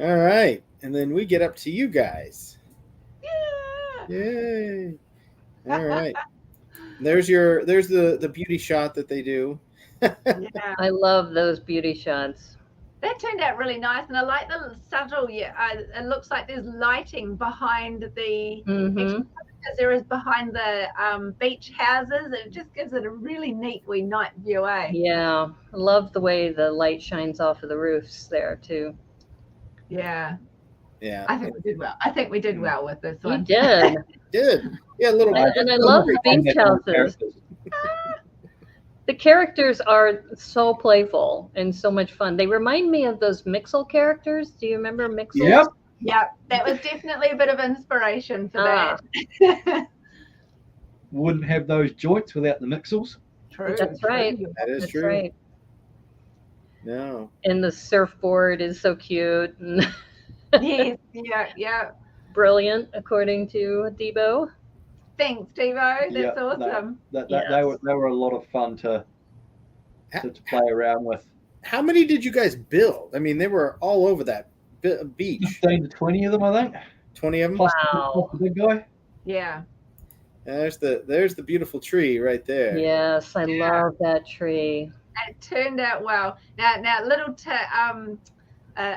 All right, and then we get up to you guys. Yeah. Yay! All right. There's the beauty shot that they do. Yeah. I love those beauty shots. That turned out really nice, and I like the subtle. It looks like there's lighting behind the as there is behind the beach houses. It just gives it a really neat wee night view, eh? Yeah, I love the way the light shines off of the roofs there too. Yeah. Yeah. I think we did well. I think we did well with this one. You did. Did. Yeah, a little. And I love the beach houses. The characters are so playful and so much fun. They remind me of those Mixel characters. Do you remember Mixel? Yep. That was definitely a bit of inspiration for that. Wouldn't have those joints without the Mixels. True. That's right. That is That's true. right. No. And the surfboard is so cute. And Yes. Yeah. brilliant, according to Debo. Thanks, Devo. That's awesome. They were a lot of fun to play around with. How many did you guys build? I mean, they were all over that beach. 15 to 20 of them, I think. 20 of them. Wow. The big guy. Yeah. There's the beautiful tree right there. Yes, I love that tree. It turned out well. Now, little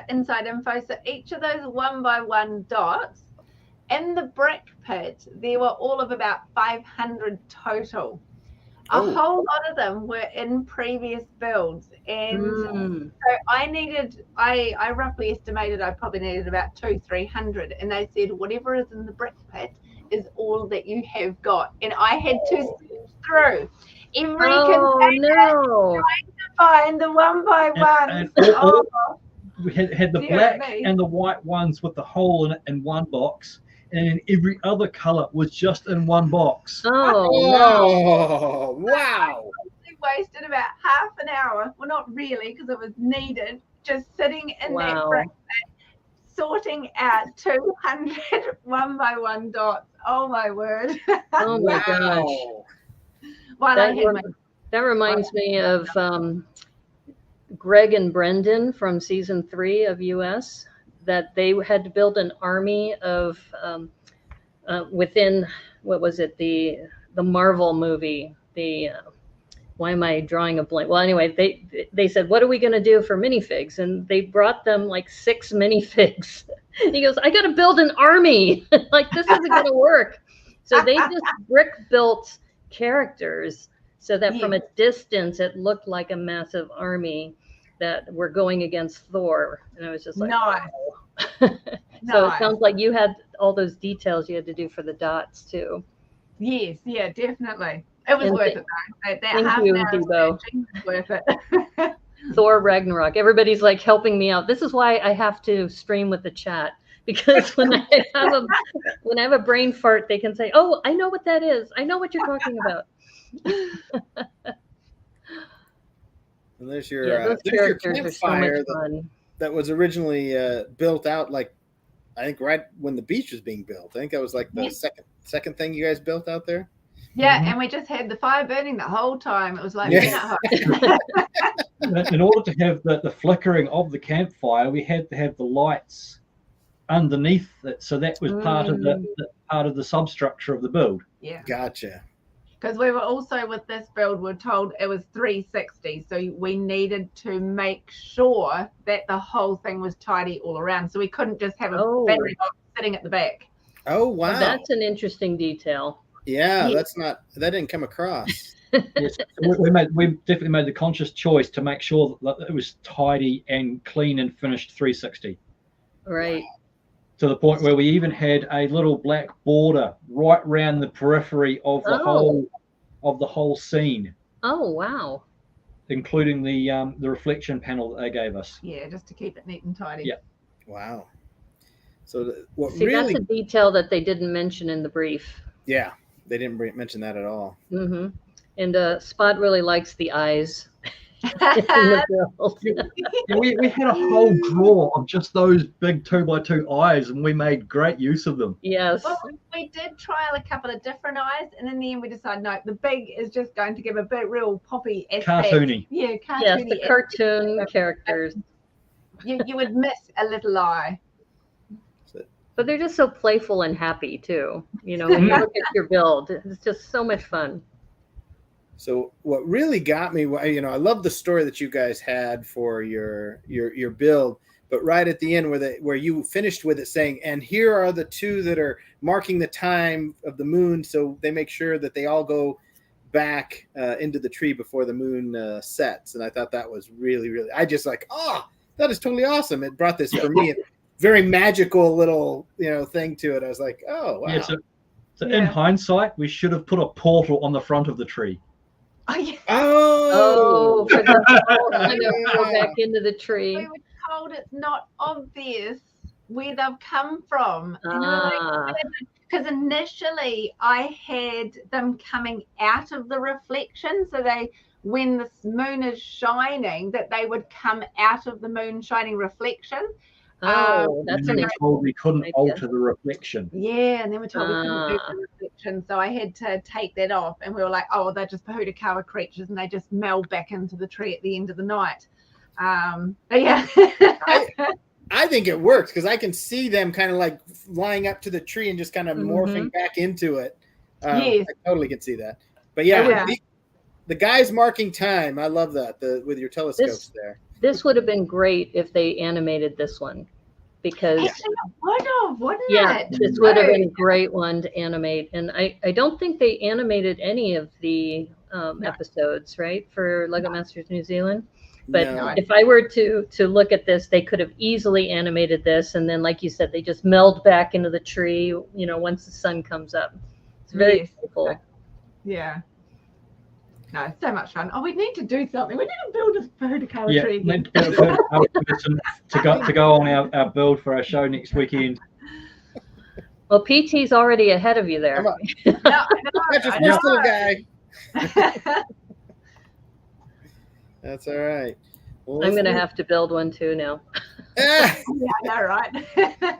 inside info. So each of those 1x1 dots in the brick pit, there were all of about 500 total. A whole lot of them were in previous builds, and so I roughly estimated I probably needed about 200-300, and they said whatever is in the brick pit is all that you have got, and I had to search through every container trying to find the 1x1. We had the black and the white ones with the hole in it in one box, and every other color was just in one box. Oh, wow. I wasted about half an hour. Well, not really, because it was needed, just sitting in that brick sorting out 200 1x1 dots. Oh, my word. Oh, my gosh. That reminds me of Greg and Brendan from season 3 of US, that they had to build an army of within, what was it, the Marvel movie, why am I drawing a blank? Well, anyway, they said, what are we going to do for minifigs? And they brought them like 6 minifigs. And he goes, I got to build an army. Like, this isn't going to work. So they just brick built characters so that from a distance, it looked like a massive army that were going against Thor. And I was just like, wow. So it sounds like you had all those details you had to do for the dots too. Yes, yeah, definitely. It was worth it though. That half you, an hour Debo. Was worth it. Thor Ragnarok. Everybody's like helping me out. This is why I have to stream with the chat, because when I have a brain fart, they can say, "Oh, I know what that is. I know what you're talking about." And there's your campfire that was originally built out, like, I think right when the beach was being built. I think that was like the second thing you guys built out there. Yeah, and we just had the fire burning the whole time. It was like in order to have the flickering of the campfire, we had to have the lights underneath it, so that was part of the substructure of the build. Yeah, gotcha. Because we were also, with this build, we're told it was 360, so we needed to make sure that the whole thing was tidy all around, so we couldn't just have a battery box sitting at the back. Oh wow, well, that's an interesting detail. Yeah, that didn't come across. Yes, we definitely made the conscious choice to make sure that it was tidy and clean and finished 360. Right. To the point where we even had a little black border right around the periphery of the whole scene. Oh wow! Including the reflection panel that they gave us. Yeah, just to keep it neat and tidy. Yeah. Wow. So that's a detail that they didn't mention in the brief. Yeah, they didn't mention that at all. Mm-hmm. And Spot really likes the eyes We had a whole drawer of just those big 2x2 eyes, and we made great use of them. Yes. Well, we did trial a couple of different eyes, and in the end we decided no, the big is just going to give a bit real poppy aspect. Cartoony. Yeah, cartoony. Yes, the cartoon characters. You would miss a little eye. But they're just so playful and happy too. You know, when you look at your build, it's just so much fun. So what really got me, you know, I love the story that you guys had for your build, but right at the end where you finished with it saying, and here are the two that are marking the time of the moon, so they make sure that they all go back into the tree before the moon sets. And I thought that was really, really, I just like, that is totally awesome. It brought this for me. Very magical little, you know, thing to it. I was like, oh, wow. Yeah, so in hindsight, we should have put a portal on the front of the tree. Oh, yeah. Oh, for them to go back into the tree. We were told it's not obvious where they've come from. Because initially I had them coming out of the reflection, so when the moon is shining, that they would come out of the moon shining reflection. That's an told we couldn't alter the reflection. Yeah, and then we're told we couldn't do the reflection, so I had to take that off, and we were like, oh, they're just Pohutukawa creatures, and they just meld back into the tree at the end of the night. But yeah. I think it works because I can see them kind of like lying up to the tree and just kind of morphing back into it. Yes. I totally can see that. But the guys marking time, I love that with your telescopes there. This would have been great if they animated this one, because wouldn't it? This would have been a great one to animate. And I don't think they animated any of the episodes, right, for LEGO Masters New Zealand. But if I were to look at this, they could have easily animated this, and then, like you said, they just meld back into the tree, you know, once the sun comes up. It's very cool. Yeah. No, it's so much fun. Oh, we need to do something. We need to build a Pohutukawa tree again. to go on our build for our show next weekend. Well, PT's already ahead of you there. That's just this little guy. That's all right. Well, I'm going to have to build one too now. Yeah, I know, right?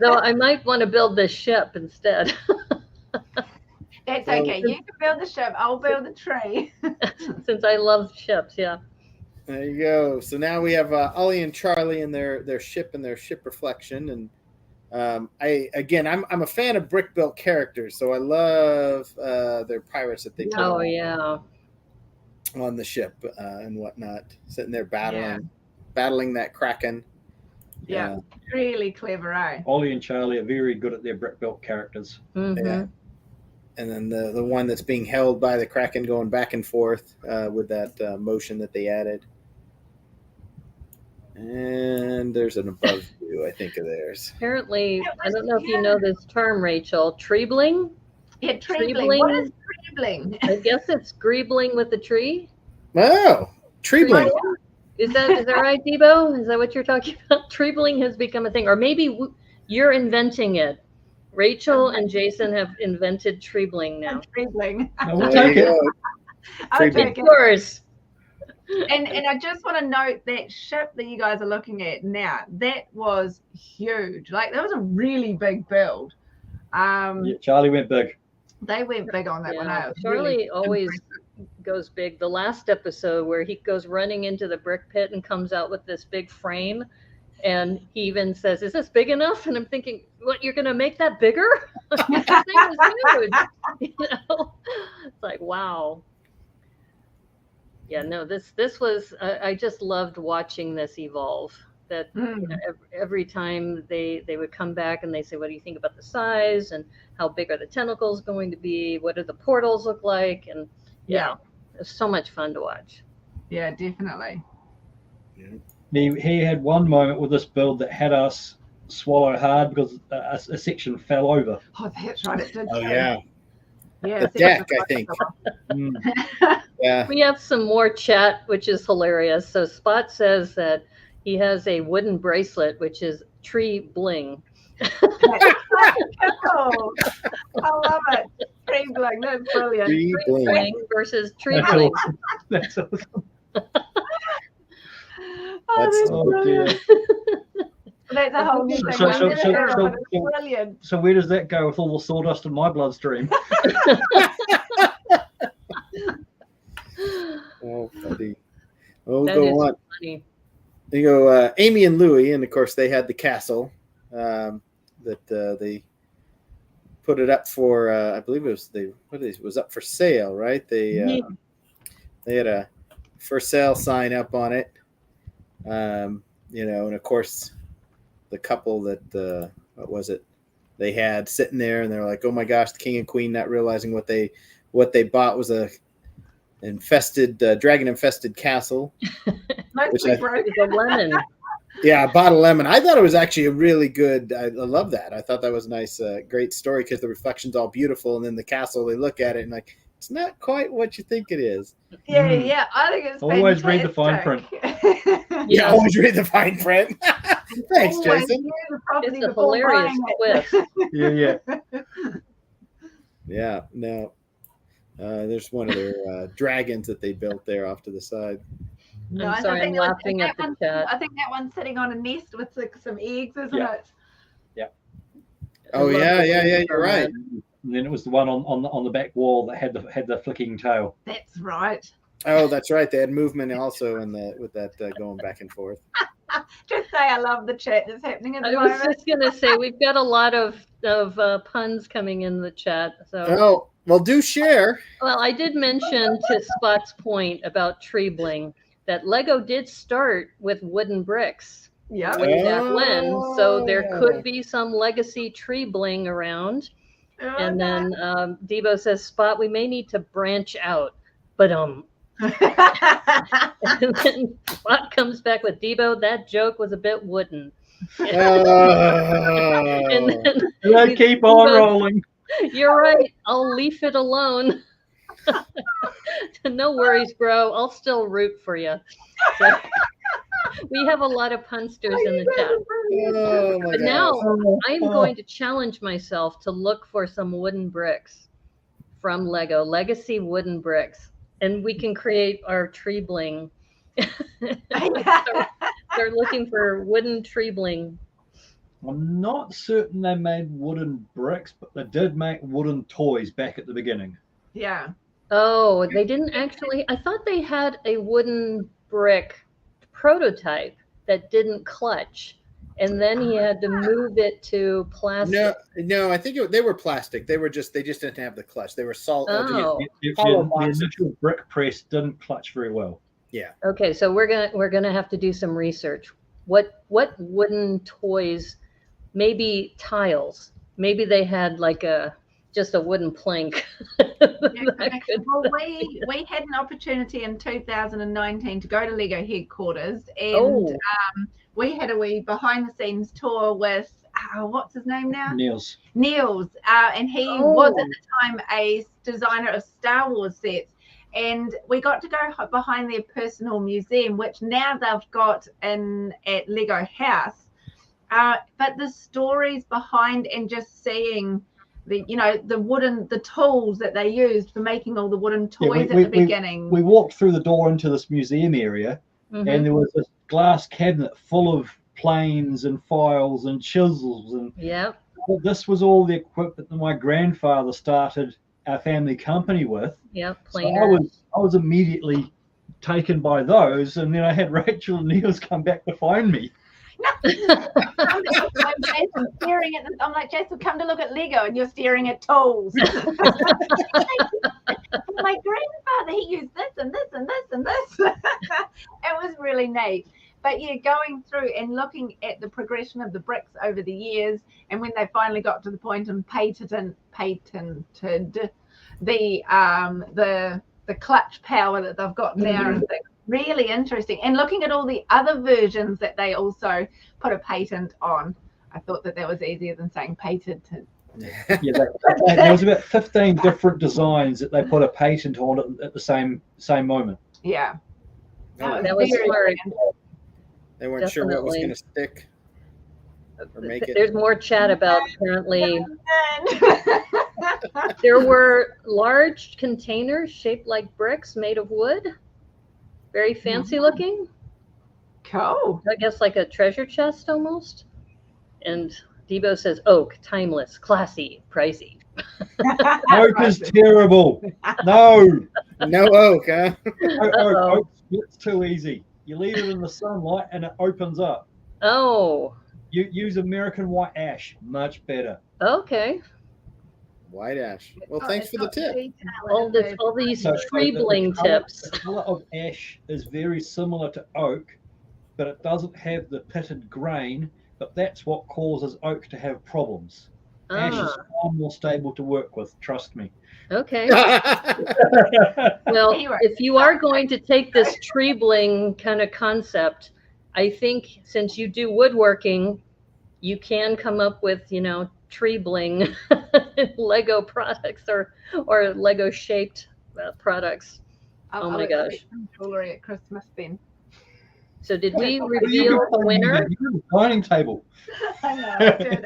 Though I might want to build this ship instead. That's okay. You can build the ship. I'll build the tree. Since I love ships, yeah. There you go. So now we have Ollie and Charlie and their ship and their ship reflection. And I'm a fan of brick built characters, so I love their pirates that they put on the ship and whatnot, sitting there battling that kraken. Yeah, really clever, eh? Ollie and Charlie are very good at their brick built characters. Mm-hmm. Yeah. And then the one that's being held by the kraken going back and forth with that motion that they added. And there's an above view, I think, of theirs. Apparently, I don't know if you know this term, Rachel. Treebling? Yeah, treebling. What is treebling? I guess it's greebling with the tree. Oh, treebling. Is that right, Debo? Is that what you're talking about? Treebling has become a thing. Or maybe you're inventing it. Rachel and Jason have invented treebling now. Treebling. We'll take it. I'll take it. Yours. And I just want to note that ship that you guys are looking at now, that was huge. Like, that was a really big build. Charlie went big. They went big on that one. Charlie really always goes big. The last episode where he goes running into the brick pit and comes out with this big frame, and he even says, "Is this big enough?" And I'm thinking, "What, you're gonna make that bigger?" This thing is huge. You know, it's like, wow. Yeah, no, this was. I just loved watching this evolve. That you know, every time they would come back and they say, "What do you think about the size and how big are the tentacles going to be? What do the portals look like?" And it's so much fun to watch. Yeah, definitely. He had one moment with this build that had us swallow hard because a section fell over. Oh, that's right. It did. Oh, yeah. Yeah, the deck, I think. Yeah. We have some more chat, which is hilarious. So Spot says that he has a wooden bracelet, which is tree bling. Oh, I love it. Tree bling. That's brilliant. Tree bling versus tree bling. That's awesome. Oh, dear. That's a whole new thing. Brilliant. So where does that go with all the sawdust in my bloodstream? Oh, funny. We'll That go is on. funny. You go, Amy and Louie, and of course they had the castle that they put it up for. I believe it was up for sale, right? They had a for sale sign up on it. And of course the couple that what was it? They had sitting there, and they're like, "Oh my gosh, the king and queen," not realizing what they bought was a dragon infested castle. Which I broke a lemon. Yeah, I bought a lemon. I thought it was actually a really good. I love that. I thought that was a nice, great story because the reflection's all beautiful, and then the castle. They look at it and like, it's not quite what you think it is. Yeah. I think it's always fantastic. read the fine print. Yeah, always read the fine print. Thanks, Jason. It's a hilarious twist. Yeah. Yeah. No. There's one of their dragons that they built there off to the side. No, I'm sorry, I'm laughing at the chat. I think that one's sitting on a nest with some eggs, isn't it? Yeah. Oh yeah, you're right. And then it was the one on the back wall that had the flicking tail. That's right. Oh, that's right. They had movement also with that going back and forth. Just say I love the chat that's happening at the moment. I was just gonna say we've got a lot of puns coming in the chat. So oh, well, do share. Well, I did mention to Spot's point about tree bling that Lego did start with wooden bricks. Yeah. Way back when, so there could be some legacy tree bling around. And then Debo says, "Spot, we may need to branch out." But and then Spot comes back with, "Debo, that joke was a bit wooden." And then keep on rolling. You're right. I'll leave it alone. No worries, bro. I'll still root for you. So, we have a lot of punsters in the chat. But now I'm going to challenge myself to look for some wooden bricks from Lego, legacy wooden bricks, and we can create our tree bling. They're looking for wooden tree bling. I'm not certain they made wooden bricks, but they did make wooden toys back at the beginning. Yeah. Oh, they didn't actually. I thought they had a wooden brick prototype that didn't clutch, and then he had to move it to plastic. No, I think they were plastic. They just didn't have the clutch. They were salt. Oh. The initial brick press didn't clutch very well. Yeah. Okay, so we're gonna have to do some research. What wooden toys? Maybe tiles. Maybe they had like just a wooden plank. Well, we had an opportunity in 2019 to go to Lego headquarters, and we had a wee behind the scenes tour with what's his name now? Niels, and he was at the time a designer of Star Wars sets, and we got to go behind their personal museum, which now they've got at Lego House. But the stories behind and just seeing the tools that they used for making all the wooden toys at the beginning. We walked through the door into this museum area, and there was this glass cabinet full of planes and files and chisels, and this was all the equipment that my grandfather started our family company with. Yeah, so I was immediately taken by those, and then I had Rachel and Niels come back to find me. I'm Jason staring at this. I'm like, Jason, come to look at Lego, and you're staring at tools. My grandfather, he used this and this and this and this. It was really neat. But yeah, going through and looking at the progression of the bricks over the years, and when they finally got to the point and patented the clutch power that they've got now, and things. Really interesting. And looking at all the other versions that they also put a patent on, I thought that was easier than saying patented. Yeah, there was about 15 different designs that they put a patent on at the same moment. Yeah. That was smart. They weren't sure what was going to stick or make it. There's more chat about apparently there were large containers shaped like bricks made of wood. Very fancy looking. Cool. I guess like a treasure chest almost. And Debo says oak, timeless, classy, pricey. Oak is terrible. No. No oak, huh? Oak splits too easy. You leave it in the sunlight and it opens up. Oh. You use American white ash, much better. Okay. White ash. Well, thanks for the tip. All these tree bling tips. The color of ash is very similar to oak, but it doesn't have the pitted grain. But that's what causes oak to have problems. Ash is far more stable to work with. Trust me. Okay. Well, if you are going to take this tree bling kind of concept, I think since you do woodworking, you can come up with, tree bling Lego products or Lego shaped products. Oh my gosh. Jewelry at Christmas then. So did we reveal the winner? Dining table. I know,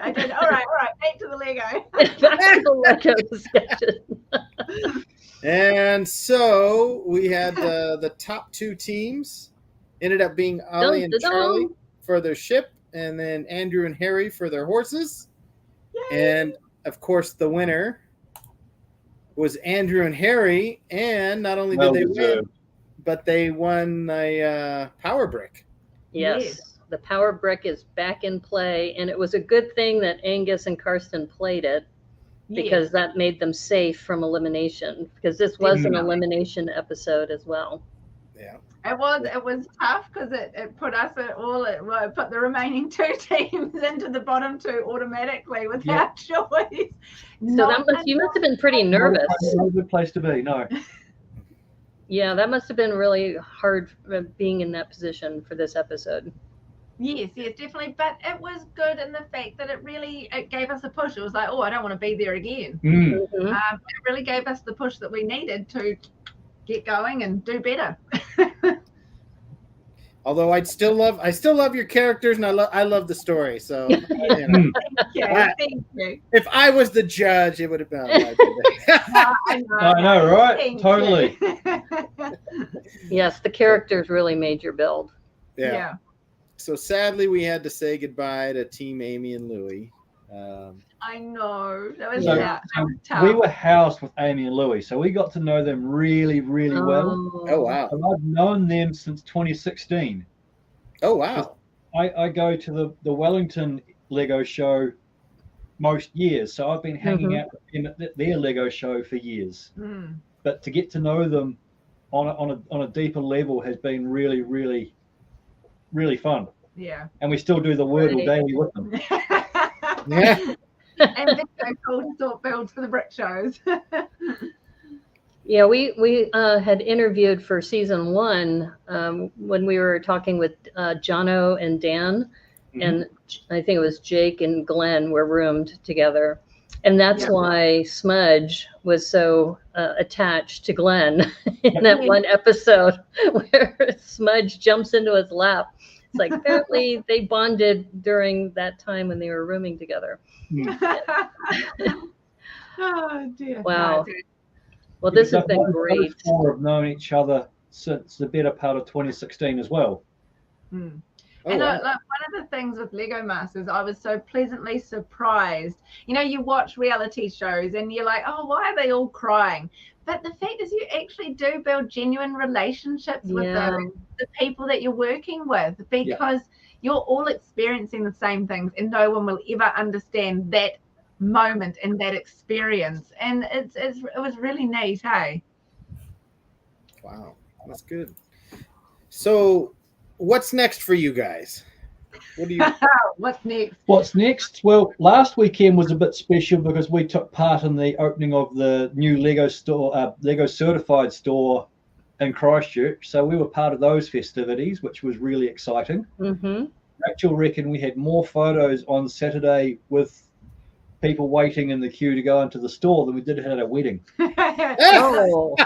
I did. All right. Back to the Lego. Back to the Lego discussion. And so we had the top two teams. Ended up being Ollie and Charlie for their ship, and then Andrew and Harry for their horses. Yay. And of course, the winner was Andrew and Harry. And not only did they win, but they won a power brick. Yes, the power brick is back in play, and it was a good thing that Angus and Karsten played it because that made them safe from elimination. Because this was an elimination episode as well. Yeah. It was tough because it put us it put the remaining two teams into the bottom two automatically without choice. So you must have been pretty nervous. No good place to be. No. Yeah, that must have been really hard being in that position for this episode. Yes, definitely. But it was good in the fact that it gave us a push. It was like, I don't want to be there again. Mm-hmm. It really gave us the push that we needed to get going and do better. Although I still love your characters, and I love the story. So Thank you. If I was the judge, it would have been. I know, right? Totally. Yes, the characters really made your build. Yeah. So sadly, we had to say goodbye to Team Amy and Louie. I know. That was tough. We were housed with Amy and Louie, so we got to know them really, really well. Oh, wow. And I've known them since 2016. Oh, wow. I go to the Wellington Lego show most years, so I've been hanging out with them at their Lego show for years. Mm. But to get to know them on a deeper level has been really, really, really fun. Yeah. And we still do the Wordle daily with them. Yeah. And it's so cool to sort builds for the brick shows. Yeah, we had interviewed for season 1 when we were talking with Jono and Dan, and I think it was Jake and Glenn were roomed together. And that's why Smudge was so attached to Glenn in that one episode where Smudge jumps into his lap. It's like apparently they bonded during that time when they were rooming together. Oh, dear. Wow. Well, this has been great. We've known each other since the better part of 2016 as well. Mm. And one of the things with Lego Masters, I was so pleasantly surprised. You watch reality shows and you're like, oh, why are they all crying? But the fact is you actually do build genuine relationships with the people that you're working with, because you're all experiencing the same things and no one will ever understand that moment and that experience. And it was really neat, hey? Wow, that's good. So what's next for you guys? What do you What's next? Well, last weekend was a bit special because we took part in the opening of the new Lego store, Lego certified store in Christchurch. So we were part of those festivities, which was really exciting. Rachel reckoned we had more photos on Saturday with people waiting in the queue to go into the store than we did at a wedding. Oh.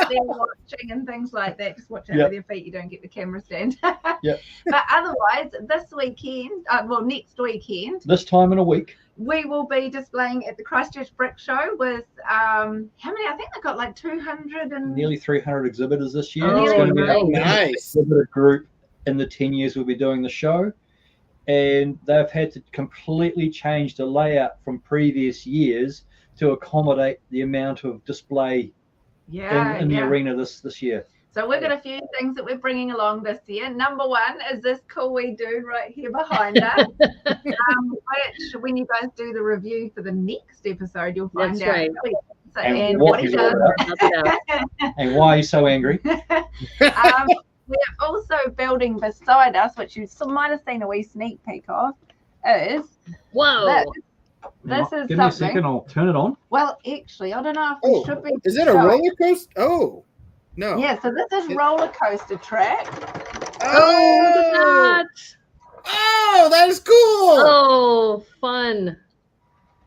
They're watching and things like that. Just watch out with your feet. You don't get the camera stand. But otherwise, this weekend, next weekend, this time in a week, we will be displaying at the Christchurch Brick Show with how many? I think they've got like 200 and nearly 300 exhibitors this year. Oh, it's going to be nice exhibitor group in the 10 years we'll be doing the show. And they've had to completely change the layout from previous years to accommodate the amount of display in the arena this year. So we've got a few things that we're bringing along this year. Number one is this cool wee dude right here behind us, which when you guys do the review for the next episode, you'll find out. Right. So, and what he does. And why he's so angry. We're also building beside us, which you might have seen a wee sneak peek of, is this is Give me a second, I'll turn it on. Well, actually, I don't know if we should be. Is it a roller coaster? Oh, no. Yeah, so this is roller coaster track. Oh, Oh, that is cool. Oh, fun.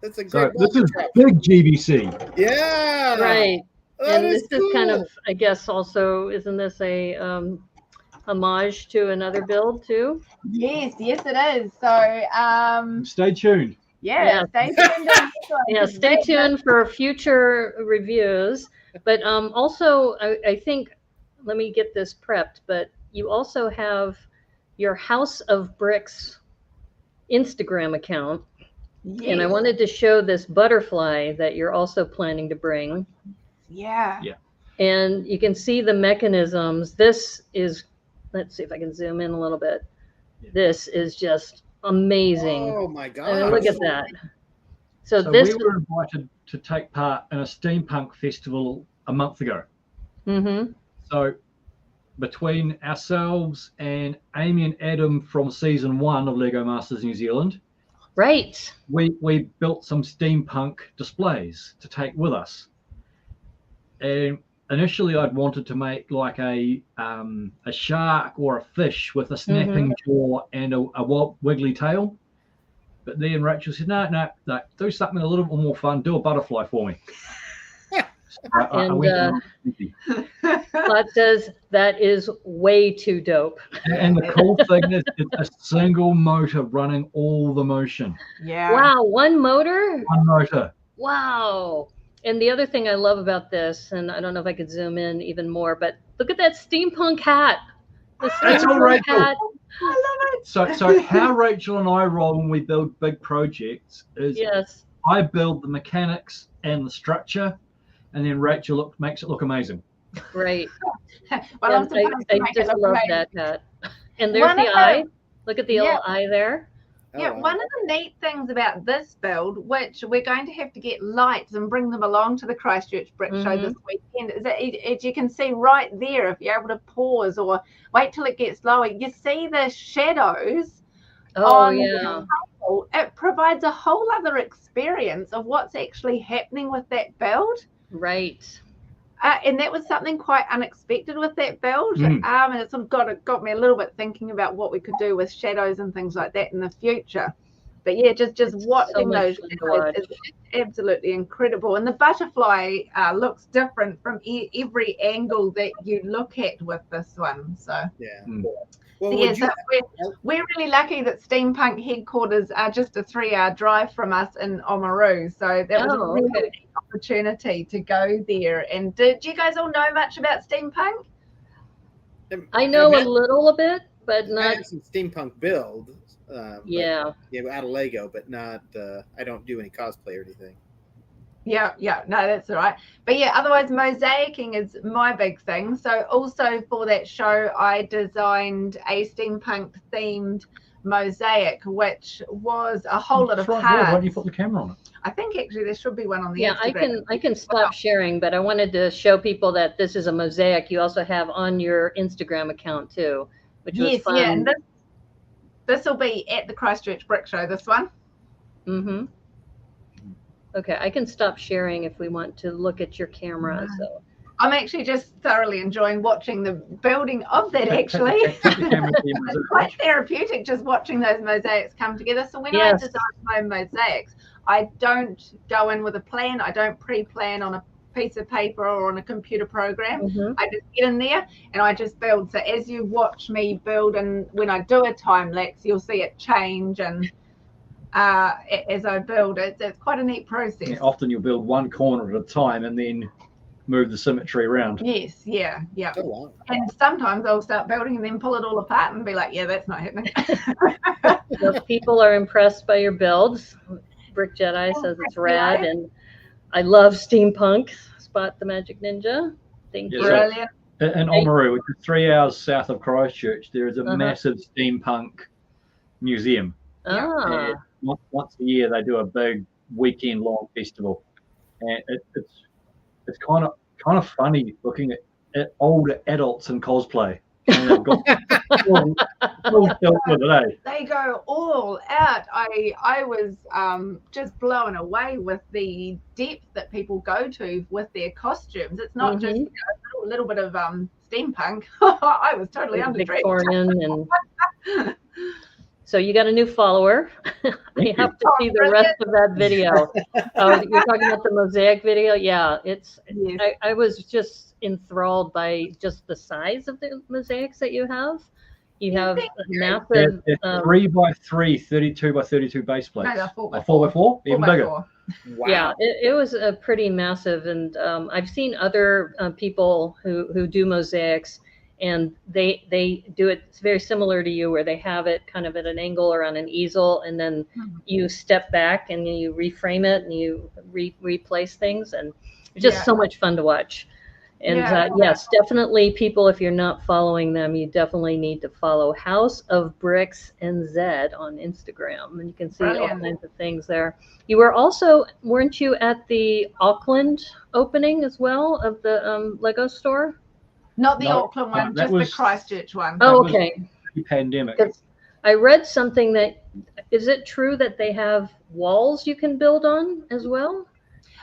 That's a great this is big GBC. Yeah. Right. That and is this is kind of, I guess, also, isn't this a homage to another build too? Yes, it is. So stay tuned. Stay tuned. Stay tuned for future reviews. But also, I think, let me get this prepped, but you also have your House of Bricks Instagram account. Yes. And I wanted to show this butterfly that you're also planning to bring. Yeah. And you can see the mechanisms. This is, let's see if I can zoom in a little bit. This is just amazing. Oh my God. I mean, look at that. So we were invited to take part in a steampunk festival a month ago. Mm-hmm. So between ourselves and Amy and Adam from season 1 of Lego Masters New Zealand, right, we built some steampunk displays to take with us. And initially I'd wanted to make like a shark or a fish with a snapping jaw and a wiggly tail. But then Rachel said, no, do something a little bit more fun. Do a butterfly for me. Scott says that is way too dope. And the cool thing is it's a single motor running all the motion. Yeah. Wow, one motor? One motor. Wow. And the other thing I love about this, and I don't know if I could zoom in even more, but look at that steampunk hat. That's all Rachel. I love it. So how Rachel and I roll when we build big projects is I build the mechanics and the structure, and then Rachel makes it look amazing. Great. Well, I just love that hat. And there's the eye. Look at the little eye there. Yeah, one of the neat things about this build, which we're going to have to get lights and bring them along to the Christchurch Brick Show this weekend, is that as you can see right there, if you're able to pause or wait till it gets lower, you see the shadows on the table. It provides a whole other experience of what's actually happening with that build. Right. And that was something quite unexpected with that build. And it sort of got me a little bit thinking about what we could do with shadows and things like that in the future. But yeah, just watching those shadows is absolutely incredible. And the butterfly looks different from every angle that you look at with this one. So Well, we're really lucky that Steampunk headquarters are just a 3-hour drive from us in Oamaru. So that was a really neat opportunity to go there. And did you guys all know much about Steampunk? I know a little bit, but not. I have some Steampunk build. Yeah, out of Lego, but not. I don't do any cosplay or anything. Yeah, no, that's all right. But yeah, otherwise mosaicing is my big thing. So also for that show, I designed a steampunk themed mosaic, which was a whole lot of parts. Why don't you put the camera on it? I think actually there should be one on the Instagram. I can stop sharing, but I wanted to show people that this is a mosaic you also have on your Instagram account too, which was fun. Yeah, and this will be at the Christchurch Brick Show, this one. Mm-hmm. Okay, I can stop sharing if we want to look at your camera. So I'm actually just thoroughly enjoying watching the building of that, actually. It's quite therapeutic just watching those mosaics come together. So when I design my mosaics, I don't go in with a plan. I don't pre-plan on a piece of paper or on a computer program. I just get in there and I just build. So as you watch me build, and when I do a time lapse, you'll see it change and as I build it. It's quite a neat process. Often you'll build one corner at a time and then move the symmetry around. Yes, yeah. So long. And sometimes I'll start building and then pull it all apart and be like, yeah, that's not happening. So people are impressed by your builds. Brick Jedi says it's rad, and I love steampunk. Spot the Magic Ninja. Thank you. Brilliant. In Oamaru, which is 3 hours south of Christchurch, there is a massive steampunk museum. And once a year, they do a big weekend-long festival, and it's kind of funny looking at older adults in cosplay. And they've got they go all out. I was just blown away with the depth that people go to with their costumes. It's not just a little bit of steampunk. I was totally underdressed. Victorian and so you got a new follower. I have to see the rest of that video. You're talking about the mosaic video? Yeah, it's. Yes. I was just enthralled by just the size of the mosaics that you have. You have a massive 3x3, 32x32 base plates. No, 4x4, even bigger. Wow. Yeah, it was a pretty massive, and I've seen other people who do mosaics, and they do it. It's very similar to you, where they have it kind of at an angle or on an easel, and then you step back and you reframe it and you replace things, and it's just so much fun to watch. And yes, definitely, people, if you're not following them, you definitely need to follow House of Bricks and Zed on Instagram, and you can see all kinds of things there. You were also, weren't you at the Auckland opening as well of the Lego store? Not the Auckland one, just the Christchurch one. Oh, okay. Pandemic. I read something that, is it true that they have walls you can build on as well?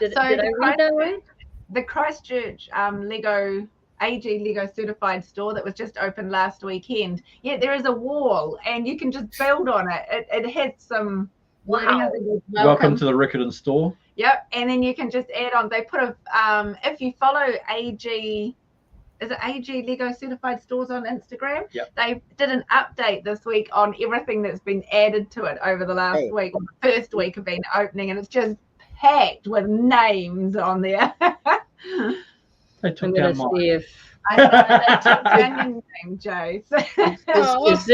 Did I read that right? The Christchurch Lego certified store that was just opened last weekend. Yeah, there is a wall and you can just build on it. It has some wording. Welcome to the Riccarton store. Yep, and then you can just add on. They put if you follow AG, is it AG Lego certified stores on Instagram? Yep. They did an update this week on everything that's been added to it over the last week, or the first week of being opening, and it's just packed with names on there. They took down mine. See if I know they took down your name, Joe. Is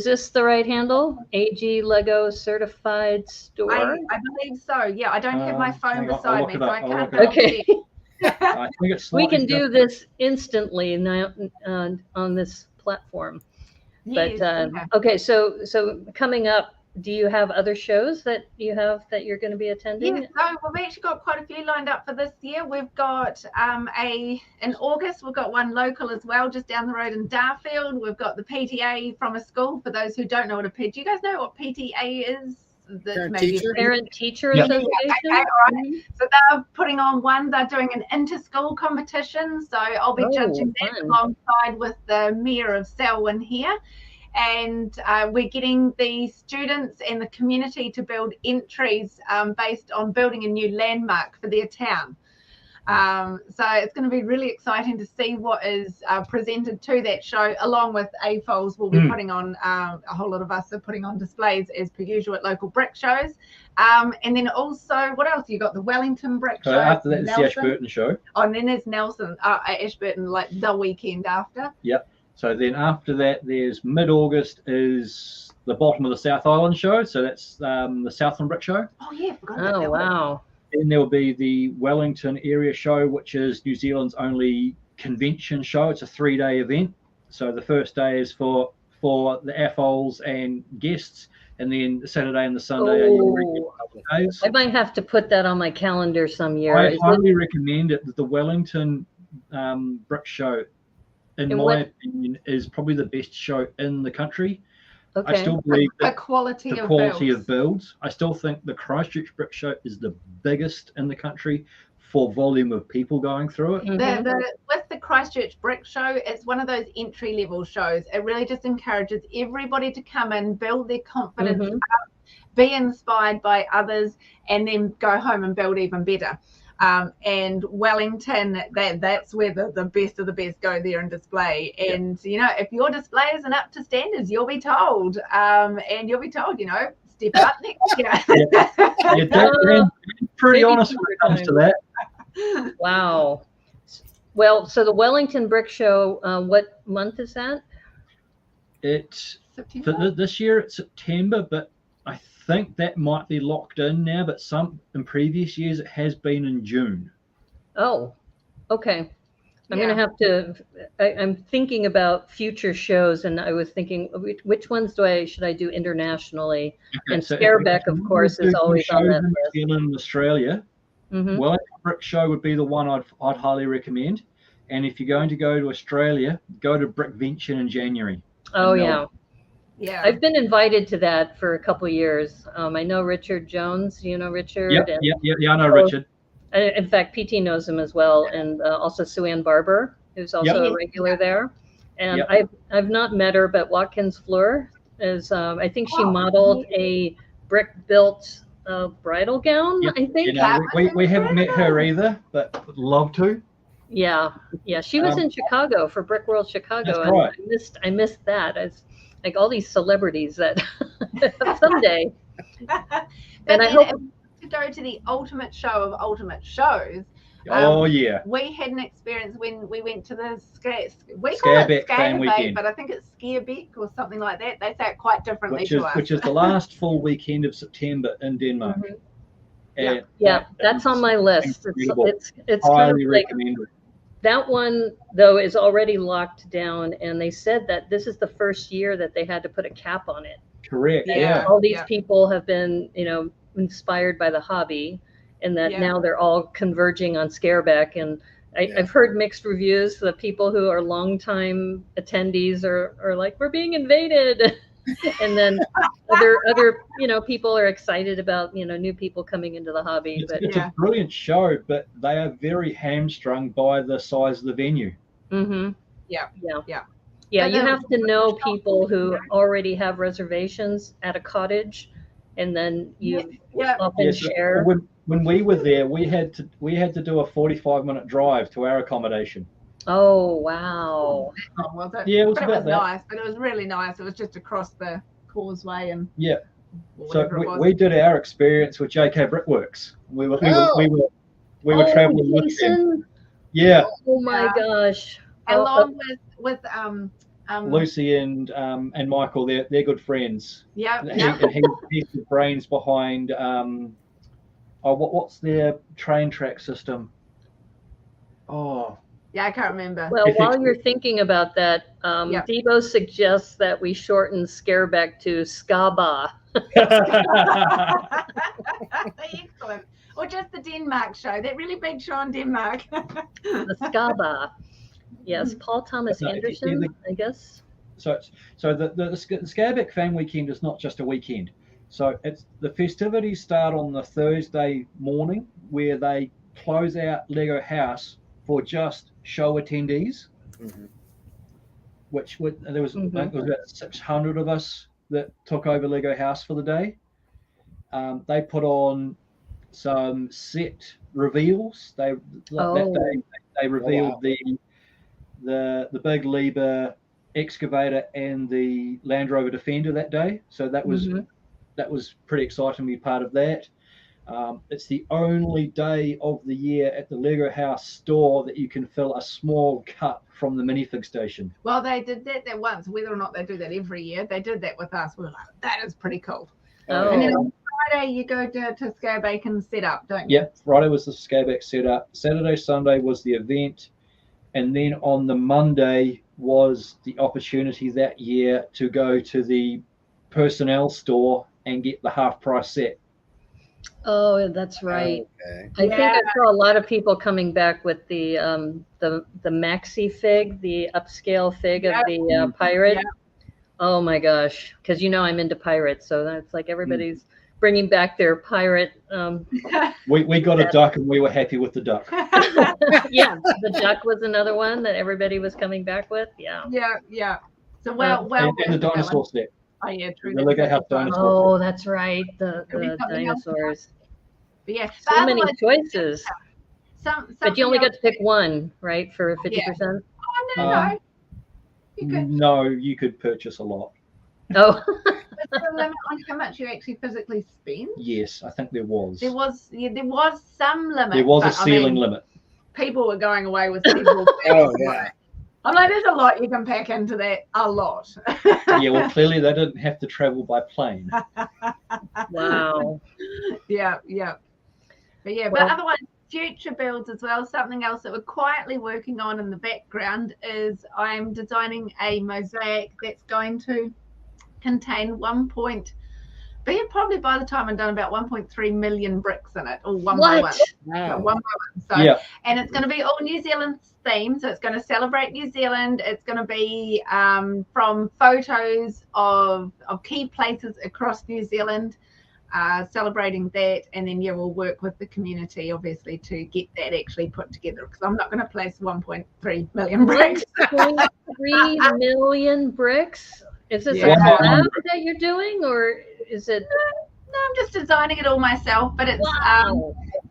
this the right handle? AG Lego Certified Store? I believe so. Yeah, I don't have my phone beside me, so I can't. Okay. I think it's we can do this instantly now on this platform. Yes, but okay, so coming up, do you have other shows that you're going to be attending? Yes, so we've actually got quite a few lined up for this year. We've got in August, we've got one local as well, just down the road in Darfield. We've got the PTA from a school. For those who don't know what do you guys know what PTA is? Parent Teacher Association. Okay, all right. So they're putting on one. They're doing an inter-school competition. So I'll be judging that alongside with the Mayor of Selwyn here. And we're getting the students and the community to build entries based on building a new landmark for their town. So it's going to be really exciting to see what is presented to that show, along with AFOLs. We'll be putting on, a whole lot of us are putting on displays as per usual at local brick shows. And then also, what else? You got the Wellington brick show. After that, it's the Ashburton show. Oh, and then there's Nelson, Ashburton, like the weekend after. Yep. So then after that, there's mid-August is the bottom of the South Island show. So that's the Southland Brick Show. Oh, yeah. Forgot about that. Wow. Then there will be the Wellington area show, which is New Zealand's only convention show. It's a 3-day event. So the first day is for the AFOLs and guests. And then the Saturday and the Sunday are your regular days. I might have to put that on my calendar some year. I highly recommend it. The Wellington Brick Show, in my opinion, is probably the best show in the country. Okay. I still believe the quality of builds. I still think the Christchurch Brick Show is the biggest in the country for volume of people going through it. With the Christchurch Brick Show, it's one of those entry-level shows. It really just encourages everybody to come in, build their confidence up, be inspired by others, and then go home and build even better. And Wellington, that's where the best of the best go there and display. And, if your display isn't up to standards, you'll be told. And you'll be told, step up next year. You're pretty honest when it comes to that. Wow. Well, so the Wellington Brick Show, what month is that? It's this year it's September, but I think that might be locked in now. But in previous years it has been in June. Oh, okay. I'm going to have to. I'm thinking about future shows, and I was thinking, which ones should I do internationally? Okay, and so Scareback, of course, is always on that list. New Zealand and Australia. Wellington Brick Show would be the one I'd highly recommend. And if you're going to go to Australia, go to Brickvention in January. Oh yeah. Yeah. I've been invited to that for a couple of years. I know Richard Jones. You know Richard? Yeah, I know Richard. In fact, PT knows him as well, and also Sue-Ann Barber, who's also a regular there. And I've not met her, but Watkins Fleur is. I think she modeled a brick-built bridal gown. I think. We haven't met her either, but would love to. Yeah. She was in Chicago for Brick World Chicago, that's right. And I missed that. It's like all these celebrities that someday. And I hope. To go to the ultimate show of ultimate shows. We had an experience when we went to the Scareback Fan Weekend, but I think it's Scareback or something like that. They say it quite differently to us. Which is the last full weekend of September in Denmark. That's on my list. It's highly kind of recommended. That one though is already locked down, and they said that this is the first year that they had to put a cap on it. Correct. Yeah. All these people have been, inspired by the hobby, and that now they're all converging on Scareback. And I've heard mixed reviews. The people who are longtime attendees are like, we're being invaded. And then other people are excited about new people coming into the hobby. It's a brilliant show, but they are very hamstrung by the size of the venue. Yeah, you have to know people who already have reservations at a cottage, and then you often share. When we were there, we had to do a 45-minute drive to our accommodation. Oh wow! Was it? Yeah, it was nice, but it was really nice. It was just across the causeway and So we did our experience with JK Brickworks. We were traveling with them. Yeah. Oh my gosh! Along with Lucy and Michael, they're good friends. Yeah. He's the brains behind what's their train track system? Oh. Yeah, I can't remember. Well, while you're thinking about that, Debo suggests that we shorten Scareback to SCABA. Excellent. Or just the Denmark show, that really big show in Denmark. The SCABA. Yes, Paul Thomas Anderson, I guess. So the Scareback Fan Weekend is not just a weekend. So the festivities start on the Thursday morning, where they close out Lego House for just show attendees. Which there was, I think it was about 600 of us that took over Lego House for the day. They put on some set reveals. That day they revealed the big Liebherr excavator and the Land Rover Defender that day. So that was pretty exciting to be part of that. It's the only day of the year at the Lego House store that you can fill a small cup from the minifig station. Well, they did that once. Whether or not they do that every year, they did that with us. We were like, that is pretty cool. And then on Friday, you go to Scareback and set up, don't you? Yeah, Friday was the Scareback setup. Saturday, Sunday was the event. And then on the Monday was the opportunity that year to go to the personnel store and get the half price set. Oh, that's right. Okay. I think I saw a lot of people coming back with the maxi fig, the upscale fig of the pirate. Yeah. Oh my gosh, because I'm into pirates, so that's like everybody's bringing back their pirate. We got a duck, and we were happy with the duck. Yeah, the duck was another one that everybody was coming back with. Yeah. So and the dinosaur set. Oh yeah, true. The Lego House dinosaurs. Oh, that's right. The dinosaurs. But so many choices. But you only got to pick one, right, for 50%? Oh, no. No, you could purchase a lot. Oh. Was there a limit on how much you actually physically spend? Yes, I think there was. There was some limit. There was a ceiling limit. people were going away with several Oh yeah. I'm like, there's a lot you can pack into that. A lot. Yeah, well, clearly they didn't have to travel by plane. Wow. Yeah. But yeah, Well, but otherwise, future builds as well. Something else that we're quietly working on in the background is I'm designing a mosaic that's going to contain probably by the time I'm done, about 1.3 million bricks in it, or one by one. Wow. One by one. So, Yeah. And it's going to be all New Zealand themed. So it's going to celebrate New Zealand. It's going to be from photos of key places across New Zealand, celebrating that. And then, yeah, we'll work with the community, obviously, to get that actually put together, because I'm not going to place 1.3 million bricks. 1.3 million bricks? Is this a collab that you're doing, or is it? No, I'm just designing it all myself. But it's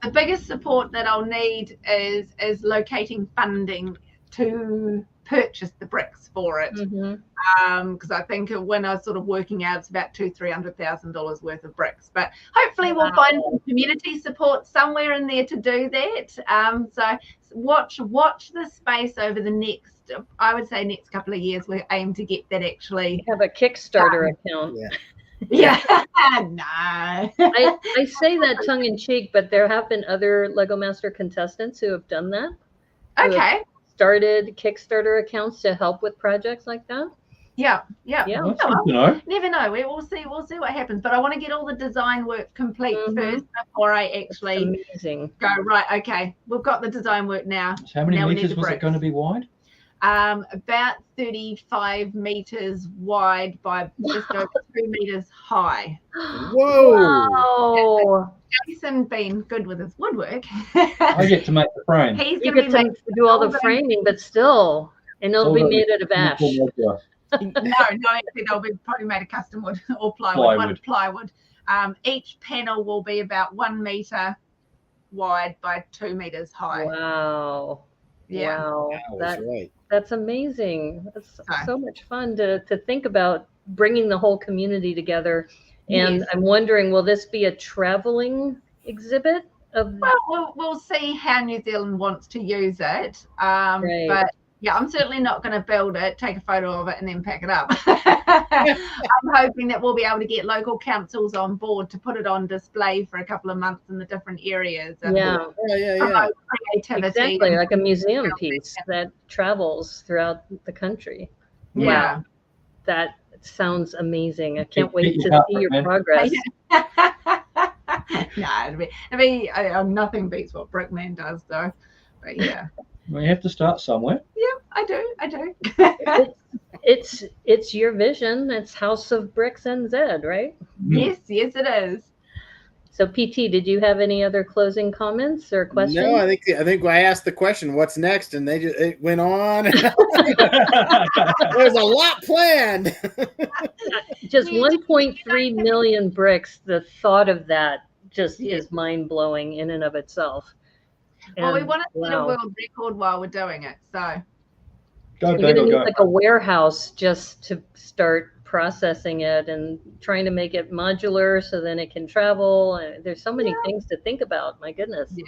the biggest support that I'll need is locating funding to purchase the bricks for it. Because I think when I was sort of working out, it's about $200,000-300,000 worth of bricks. But hopefully we'll find some community support somewhere in there to do that. So watch the space over the next, I would say, next couple of years. We aim to get that actually. Have a Kickstarter account. Yeah. No. I say that tongue in cheek, but there have been other Lego Master contestants who have done that. Okay. Started Kickstarter accounts to help with projects like that. Yeah. Well, you know. Never know. We'll see what happens. But I want to get all the design work complete first before I actually go, right, okay, we've got the design work now. So how many meters was it going to be wide? About 35 meters wide by just over 2 meters high. Whoa! Jason being good with his woodwork. I get to make the frame. He's You going get to do all the framing, but still, and it'll be made out of ash. No, actually they'll be probably made of custom wood or plywood. Each panel will be about 1 meter wide by 2 meters high. Wow. Yeah. Wow. Right. That's amazing. That's so much fun to think about bringing the whole community together. And Yes. I'm wondering, will this be a traveling exhibit? Well, we'll see how New Zealand wants to use it. But yeah, I'm certainly not going to build it, take a photo of it, and then pack it up. I'm hoping that we'll be able to get local councils on board to put it on display for a couple of months in the different areas. And promote creativity. Exactly, like a museum piece that travels throughout the country. Yeah. Wow. That sounds amazing. I can't wait to see your progress. No, it'd be nothing beats what Brickman does, though. But yeah. Well, you have to start somewhere. Yeah, I do. It's your vision. It's House of Bricks NZ, right? Yes, it is. So, PT, did you have any other closing comments or questions? No, I think I asked the question, "What's next?" and it went on. There's a lot planned. Just 1.3 million bricks. The thought of that just is mind blowing in and of itself. Well, we want to set a world record while we're doing it. So you're going to need like a warehouse just to start processing it and trying to make it modular so then it can travel. There's so many things to think about. My goodness. Yeah.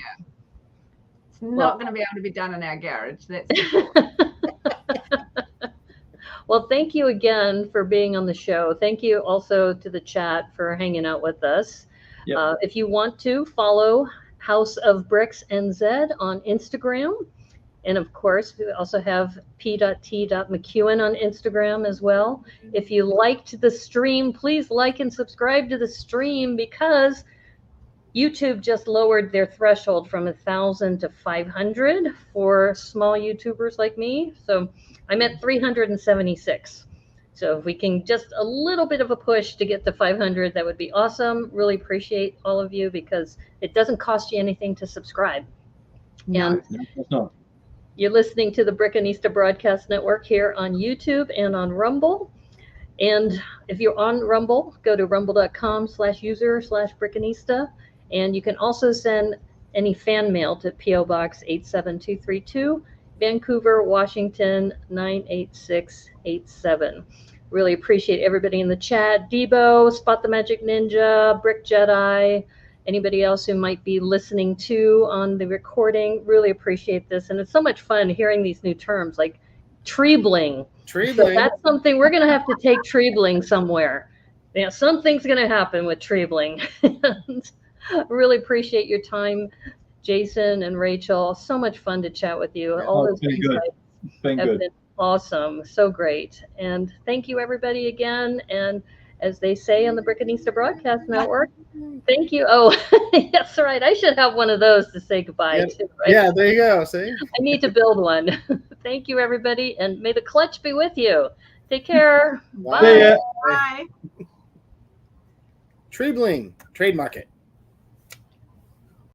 It's not going to be able to be done in our garage. That's Well, thank you again for being on the show. Thank you also to the chat for hanging out with us. Yep. If you want to follow House of Bricks NZ on Instagram. And of course, we also have p.t.mcewen on Instagram as well. If you liked the stream, please like and subscribe to the stream, because YouTube just lowered their threshold from 1,000 to 500 for small YouTubers like me. So I'm at 376. So if we can just a little bit of a push to get to 500, that would be awesome. Really appreciate all of you, because it doesn't cost you anything to subscribe. No, it's not. You're listening to the Brickanista Broadcast Network here on YouTube and on Rumble. And if you're on Rumble, go to rumble.com/user/Brickanista. And you can also send any fan mail to P.O. Box 87232, Vancouver, Washington 98687. Really appreciate everybody in the chat. Debo, Spot the Magic Ninja, Brick Jedi, anybody else who might be listening to on the recording. Really appreciate this. And it's so much fun hearing these new terms like tree bling. Tree So bling. that's something we're going to have to take tree bling somewhere. Yeah, something's going to happen with tree bling. And I really appreciate your time, Jason and Rachel. So much fun to chat with you. All those insights have been awesome. So great. And thank you, everybody, again. And as they say on the Brickanista Broadcast Network, thank you. Oh, that's right. I should have one of those to say goodbye to. Right? Yeah, there you go. See? I need to build one. Thank you, everybody. And may the clutch be with you. Take care. Bye. Bye. Tree bling. Trademark it.